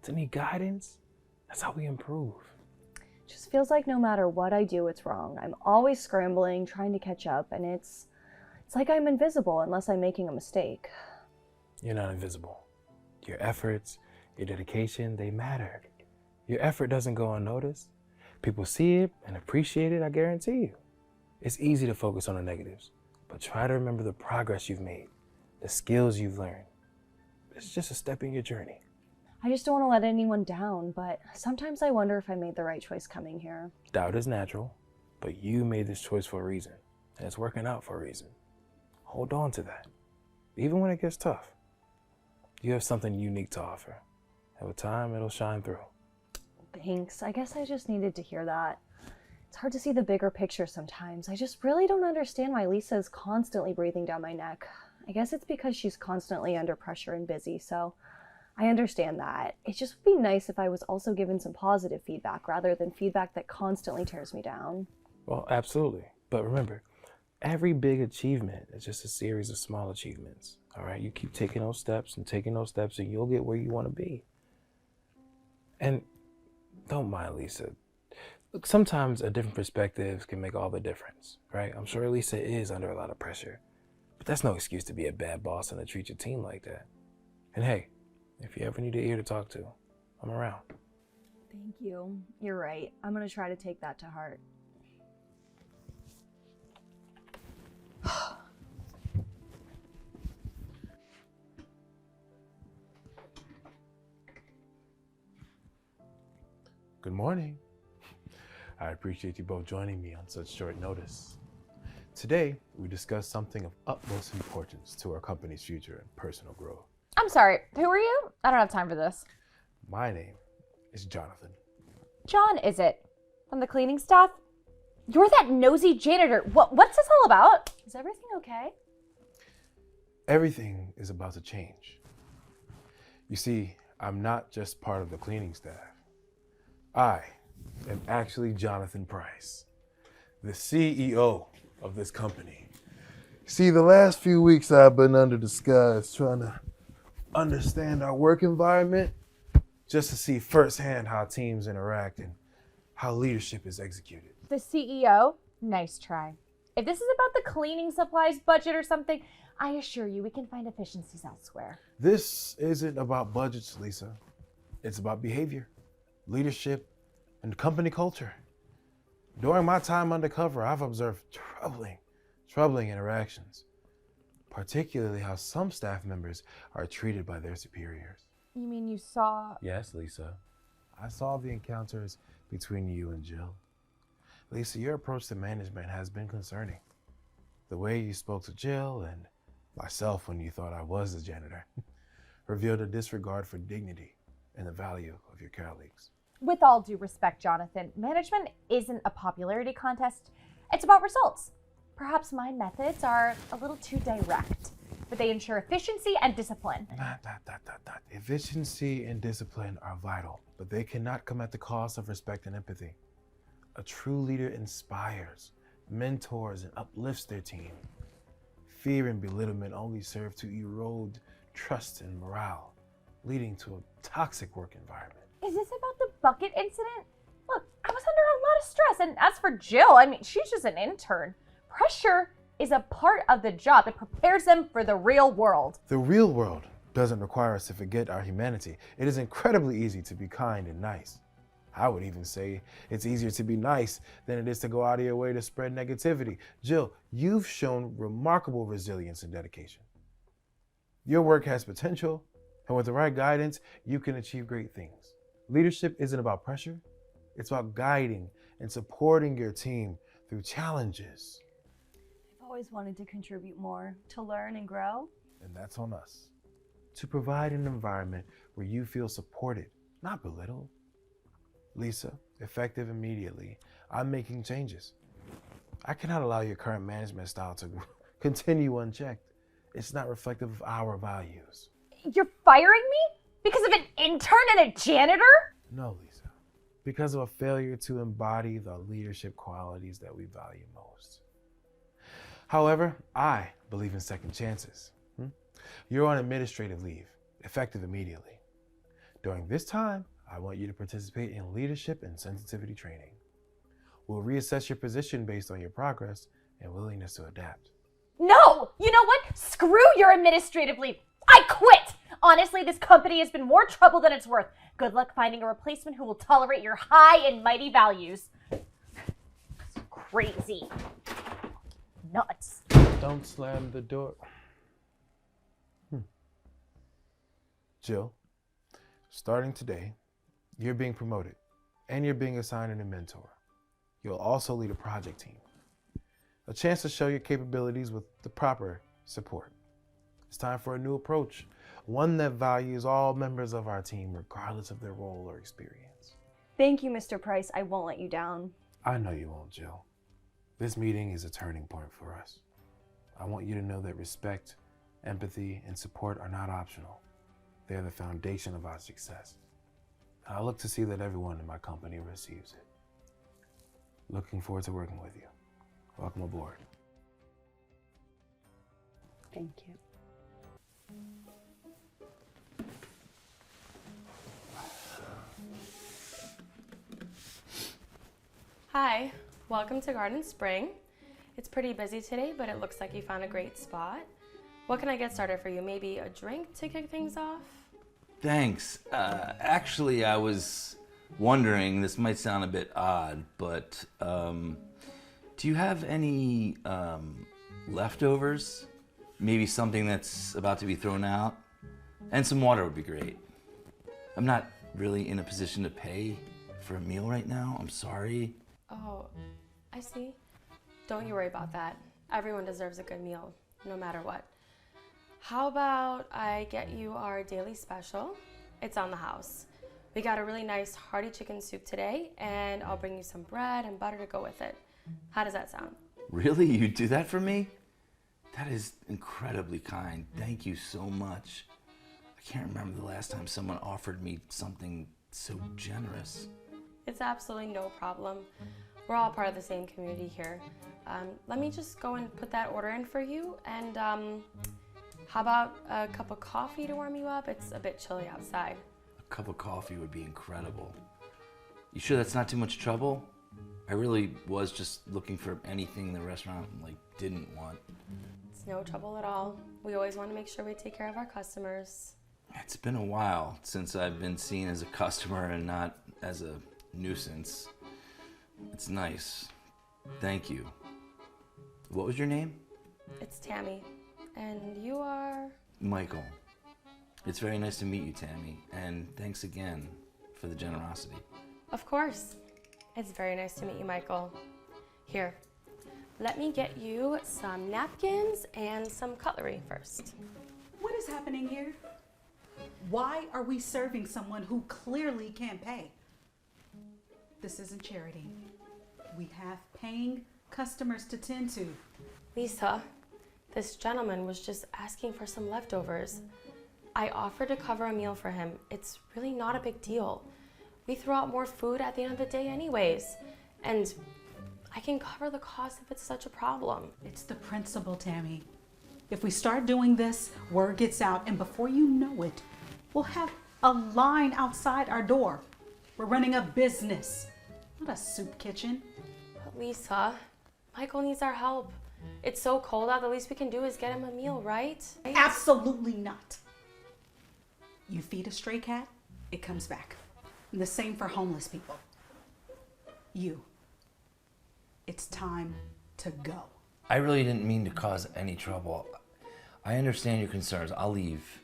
to need guidance. That's how we improve. It just feels like no matter what I do, it's wrong. I'm always scrambling, trying to catch up, and it's like I'm invisible unless I'm making a mistake. You're not invisible. Your efforts, your dedication, they matter. Your effort doesn't go unnoticed. People see it and appreciate it, I guarantee you. It's easy to focus on the negatives, but try to remember the progress you've made, the skills you've learned. It's just a step in your journey. I just don't want to let anyone down, but sometimes I wonder if I made the right choice coming here. Doubt is natural, but you made this choice for a reason, and it's working out for a reason. Hold on to that, even when it gets tough. You have something unique to offer, and with time, it'll shine through. Thanks. I guess I just needed to hear that. It's hard to see the bigger picture sometimes. I just really don't understand why Lisa is constantly breathing down my neck. I guess it's because she's constantly under pressure and busy, so I understand that. It just would be nice if I was also given some positive feedback rather than feedback that constantly tears me down. Well, absolutely. But remember, every big achievement is just a series of small achievements. All right, you keep taking those steps and you'll get where you want to be. And don't mind Lisa. Look, sometimes a different perspective can make all the difference, right? I'm sure Lisa is under a lot of pressure, but that's no excuse to be a bad boss and to treat your team like that. And hey, if you ever need an ear to talk to, I'm around. Thank you. You're right. I'm going to try to take that to heart. Good morning. I appreciate you both joining me on such short notice. Today, we discuss something of utmost importance to our company's future and personal growth. I'm sorry, who are you? I don't have time for this. My name is Jonathan. John, is it? From the cleaning staff? You're that nosy janitor. What's this all about? Is everything okay? Everything is about to change. You see, I'm not just part of the cleaning staff. I am actually Jonathan Price, the CEO of this company. See, the last few weeks I've been under disguise trying to understand our work environment just to see firsthand how teams interact and how leadership is executed. The CEO? Nice try. If this is about the cleaning supplies budget or something, I assure you we can find efficiencies elsewhere. This isn't about budgets, Lisa. It's about behavior, leadership, and company culture. During my time undercover, I've observed troubling interactions, particularly how some staff members are treated by their superiors. You mean you saw... Yes, Lisa. I saw the encounters between you and Jill. Lisa, your approach to management has been concerning. The way you spoke to Jill and myself when you thought I was the janitor revealed a disregard for dignity and the value of your colleagues. With all due respect, Jonathan, management isn't a popularity contest. It's about results. Perhaps my methods are a little too direct, but they ensure efficiency and discipline. Efficiency and discipline are vital, but they cannot come at the cost of respect and empathy. A true leader inspires, mentors, and uplifts their team. Fear and belittlement only serve to erode trust and morale, leading to a toxic work environment. Is this about the bucket incident? Look, I was under a lot of stress, and as for Jill, I mean, she's just an intern. Pressure is a part of the job. It prepares them for the real world. The real world doesn't require us to forget our humanity. It is incredibly easy to be kind and nice. I would even say it's easier to be nice than it is to go out of your way to spread negativity. Jill, you've shown remarkable resilience and dedication. Your work has potential, and with the right guidance, you can achieve great things. Leadership isn't about pressure. It's about guiding and supporting your team through challenges. I've always wanted to contribute more, to learn and grow. And that's on us. To provide an environment where you feel supported, not belittled. Lisa, effective immediately, I'm making changes. I cannot allow your current management style to continue unchecked. It's not reflective of our values. You're firing me? Because of an intern and a janitor? No, Lisa. Because of a failure to embody the leadership qualities that we value most. However, I believe in second chances. You're on administrative leave, effective immediately. During this time, I want you to participate in leadership and sensitivity training. We'll reassess your position based on your progress and willingness to adapt. No! You know what? Screw your administrative leave. I quit! Honestly, this company has been more trouble than it's worth. Good luck finding a replacement who will tolerate your high and mighty values. Crazy. Nuts. Don't slam the door. Jill, starting today, you're being promoted and you're being assigned a new mentor. You'll also lead a project team. A chance to show your capabilities with the proper support. It's time for a new approach, one that values all members of our team regardless of their role or experience. Thank you, Mr. Price. I won't let you down. I know you won't, Jill. This meeting is a turning point for us. I want you to know that respect, empathy, and support are not optional. They are the foundation of our success. And I look to see that everyone in my company receives it. Looking forward to working with you. Welcome aboard. Thank you. Hi, welcome to Garden Spring. It's pretty busy today, but it looks like you found a great spot. What can I get started for you? Maybe a drink to kick things off? Thanks. Actually, I was wondering, this might sound a bit odd, but do you have any leftovers? Maybe something that's about to be thrown out? And some water would be great. I'm not really in a position to pay for a meal right now. I'm sorry. Oh, I see. Don't you worry about that. Everyone deserves a good meal, no matter what. How about I get you our daily special? It's on the house. We got a really nice hearty chicken soup today, and I'll bring you some bread and butter to go with it. How does that sound? Really? You do that for me? That is incredibly kind. Thank you so much. I can't remember the last time someone offered me something so generous. It's absolutely no problem. We're all part of the same community here. Let me just go and put that order in for you, and How about a cup of coffee to warm you up? It's a bit chilly outside. A cup of coffee would be incredible. You sure that's not too much trouble? I really was just looking for anything in the restaurant didn't want. It's no trouble at all. We always want to make sure we take care of our customers. It's been a while since I've been seen as a customer and not as a nuisance. It's nice. Thank you. What was your name? It's Tammy. And you are? Michael. It's very nice to meet you, Tammy. And thanks again for the generosity. Of course. It's very nice to meet you, Michael. Here, let me get you some napkins and some cutlery first. What is happening here? Why are we serving someone who clearly can't pay? This isn't charity. We have paying customers to tend to. Lisa, this gentleman was just asking for some leftovers. I offered to cover a meal for him. It's really not a big deal. We throw out more food at the end of the day anyways. And I can cover the cost if it's such a problem. It's the principle, Tammy. If we start doing this, word gets out, and before you know it, we'll have a line outside our door. We're running a business, not a soup kitchen. But Lisa, Michael needs our help. It's so cold out, the least we can do is get him a meal, right? Absolutely not. You feed a stray cat, it comes back. And the same for homeless people. It's time to go. I really didn't mean to cause any trouble. I understand your concerns. I'll leave.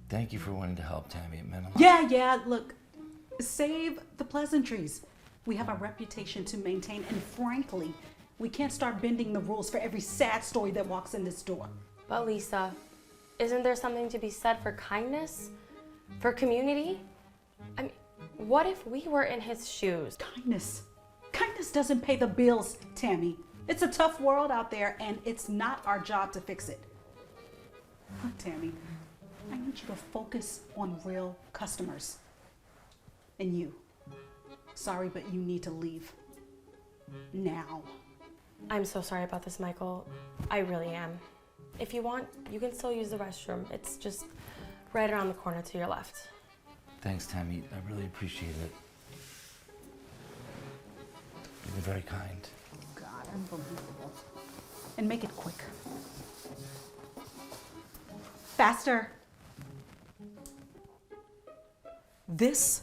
Thank you for wanting to help, Tammy. It meant a lot. Yeah, look, save the pleasantries. We have a reputation to maintain, and frankly, we can't start bending the rules for every sad story that walks in this door. But Lisa, isn't there something to be said for kindness? For community? I mean, what if we were in his shoes? Kindness doesn't pay the bills, Tammy. It's a tough world out there, and it's not our job to fix it. Look, Tammy, I need you to focus on real customers. And you. Sorry, but you need to leave. Now. I'm so sorry about this, Michael. I really am. If you want, you can still use the restroom. It's just right around the corner to your left. Thanks, Tammy. I really appreciate it. You've been very kind. God, unbelievable. And make it quick. Faster. This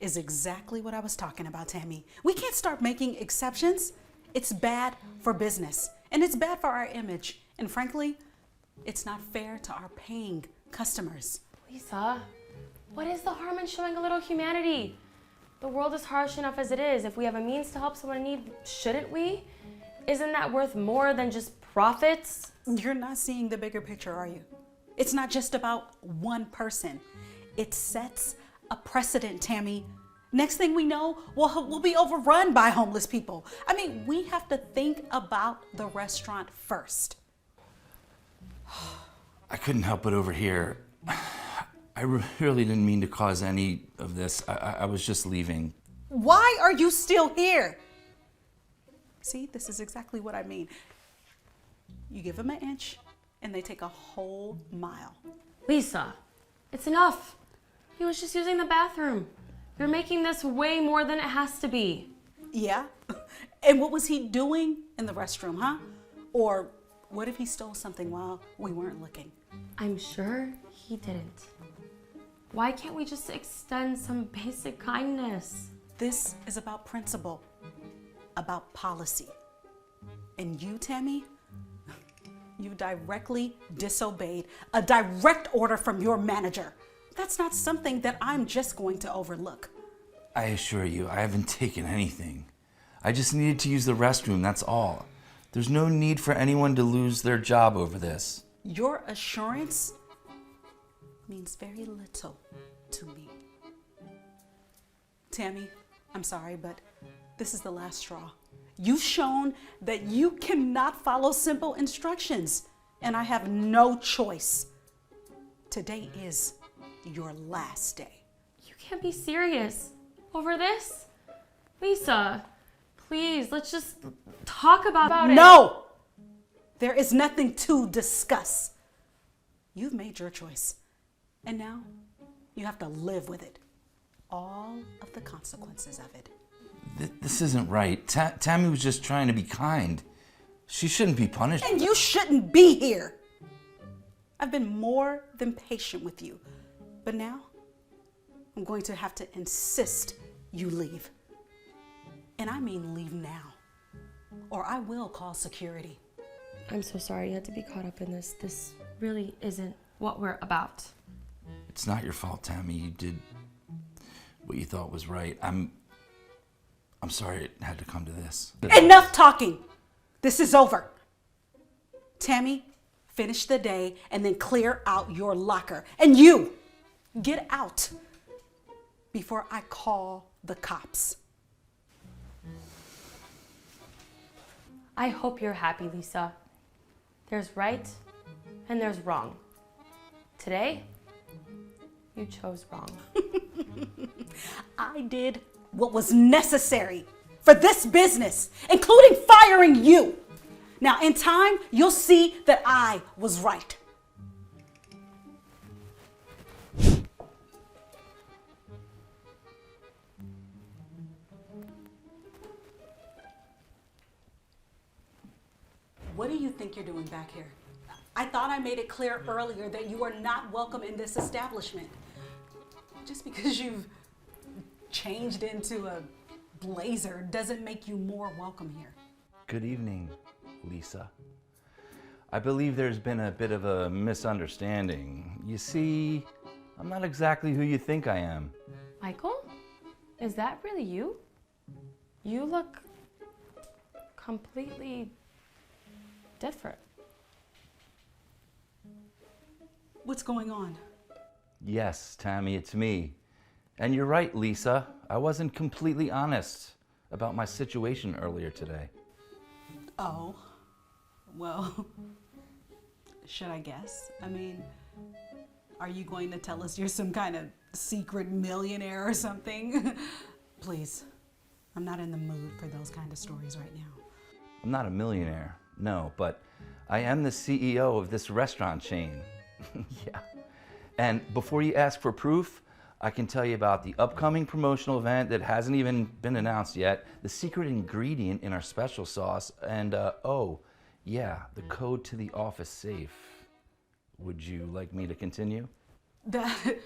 is exactly what I was talking about, Tammy. We can't start making exceptions. It's bad for business, and it's bad for our image. And frankly, it's not fair to our paying customers. Lisa, what is the harm in showing a little humanity? The world is harsh enough as it is. If we have a means to help someone in need, shouldn't we? Isn't that worth more than just profits? You're not seeing the bigger picture, are you? It's not just about one person. It sets a precedent, Tammy. Next thing we know, we'll be overrun by homeless people. I mean, we have to think about the restaurant first. I couldn't help but overhear. I really didn't mean to cause any of this. I was just leaving. Why are you still here? See, this is exactly what I mean. You give them an inch, and they take a whole mile. Lisa, it's enough. He was just using the bathroom. You're making this way more than it has to be. Yeah? And what was he doing in the restroom, huh? Or what if he stole something while we weren't looking? I'm sure he didn't. Why can't we just extend some basic kindness? This is about principle, about policy. And you, Tammy, you directly disobeyed a direct order from your manager. That's not something that I'm just going to overlook. I assure you, I haven't taken anything. I just needed to use the restroom, that's all. There's no need for anyone to lose their job over this. Your assurance means very little to me. Tammy, I'm sorry, but this is the last straw. You've shown that you cannot follow simple instructions, and I have no choice. Today is your last day. You can't be serious over this. Lisa, please, let's just talk about it. No! There is nothing to discuss. You've made your choice. And now you have to live with it. All of the consequences of it. This isn't right. Tammy was just trying to be kind. She shouldn't be punished. And you shouldn't be here. I've been more than patient with you. But now, I'm going to have to insist you leave. And I mean leave now. Or I will call security. I'm so sorry you had to be caught up in this. This really isn't what we're about. It's not your fault, Tammy. You did what you thought was right. I'm sorry it had to come to this. Enough talking. This is over. Tammy, finish the day and then clear out your locker. And you, get out before I call the cops. I hope you're happy, Lisa. There's right and there's wrong. Today, you chose wrong. I did what was necessary for this business, including firing you. Now, in time, you'll see that I was right. What do you think you're doing back here? I thought I made it clear earlier that you are not welcome in this establishment. Just because you've changed into a blazer doesn't make you more welcome here. Good evening, Lisa. I believe there's been a bit of a misunderstanding. You see, I'm not exactly who you think I am. Michael? Is that really you? You look completely different. What's going on? Yes, Tammy, it's me. And you're right, Lisa. I wasn't completely honest about my situation earlier today. Oh, well, should I guess? I mean, are you going to tell us you're some kind of secret millionaire or something? Please, I'm not in the mood for those kind of stories right now. I'm not a millionaire, no, but I am the CEO of this restaurant chain. Yeah. And before you ask for proof, I can tell you about the upcoming promotional event that hasn't even been announced yet, the secret ingredient in our special sauce, and oh, yeah, the code to the office safe. Would you like me to continue? That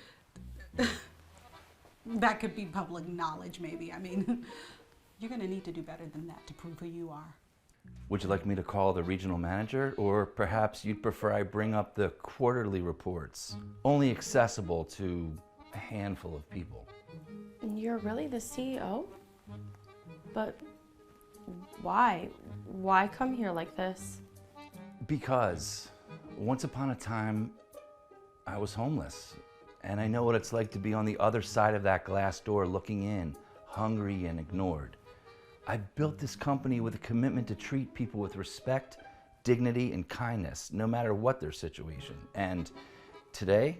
could be public knowledge, maybe. I mean, you're gonna need to do better than that to prove who you are. Would you like me to call the regional manager, or perhaps you'd prefer I bring up the quarterly reports, only accessible to a handful of people? You're really the CEO? But why? Why come here like this? Because once upon a time, I was homeless, and I know what it's like to be on the other side of that glass door looking in, hungry and ignored. I built this company with a commitment to treat people with respect, dignity, and kindness, no matter what their situation. And today,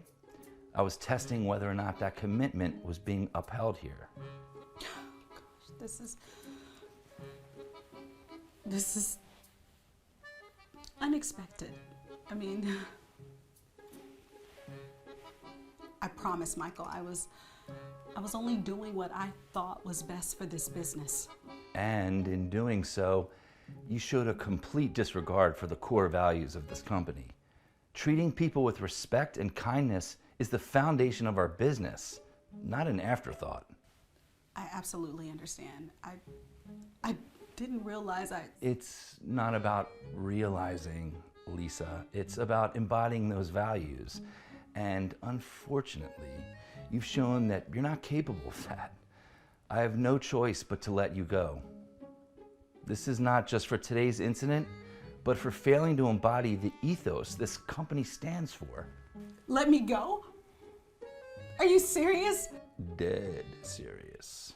I was testing whether or not that commitment was being upheld here. Gosh, this is unexpected. I mean, I promise, Michael, I was only doing what I thought was best for this business. And in doing so, you showed a complete disregard for the core values of this company. Treating people with respect and kindness is the foundation of our business, not an afterthought. I absolutely understand. I didn't realize It's not about realizing, Lisa. It's about embodying those values. And unfortunately, you've shown that you're not capable of that. I have no choice but to let you go. This is not just for today's incident, but for failing to embody the ethos this company stands for. Let me go? Are you serious? Dead serious.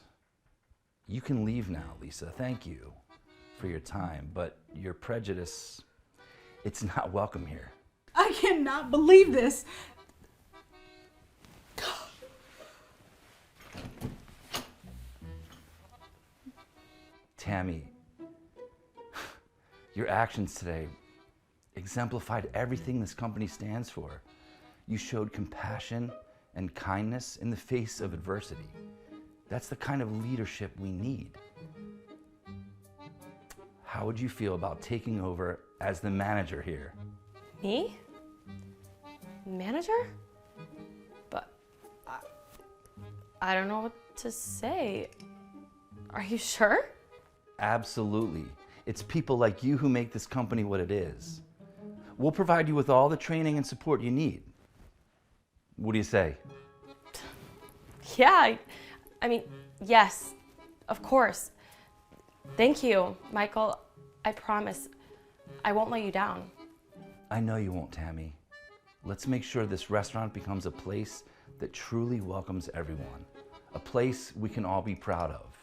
You can leave now, Lisa. Thank you for your time, but your prejudice, it's not welcome here. I cannot believe this. Tammy, your actions today exemplified everything this company stands for. You showed compassion and kindness in the face of adversity. That's the kind of leadership we need. How would you feel about taking over as the manager here? Me? Manager? But I don't know what to say. Are you sure? Absolutely. It's people like you who make this company what it is. We'll provide you with all the training and support you need. What do you say? Yeah, I mean, yes, of course. Thank you, Michael. I promise I won't let you down. I know you won't, Tammy. Let's make sure this restaurant becomes a place that truly welcomes everyone. A place we can all be proud of.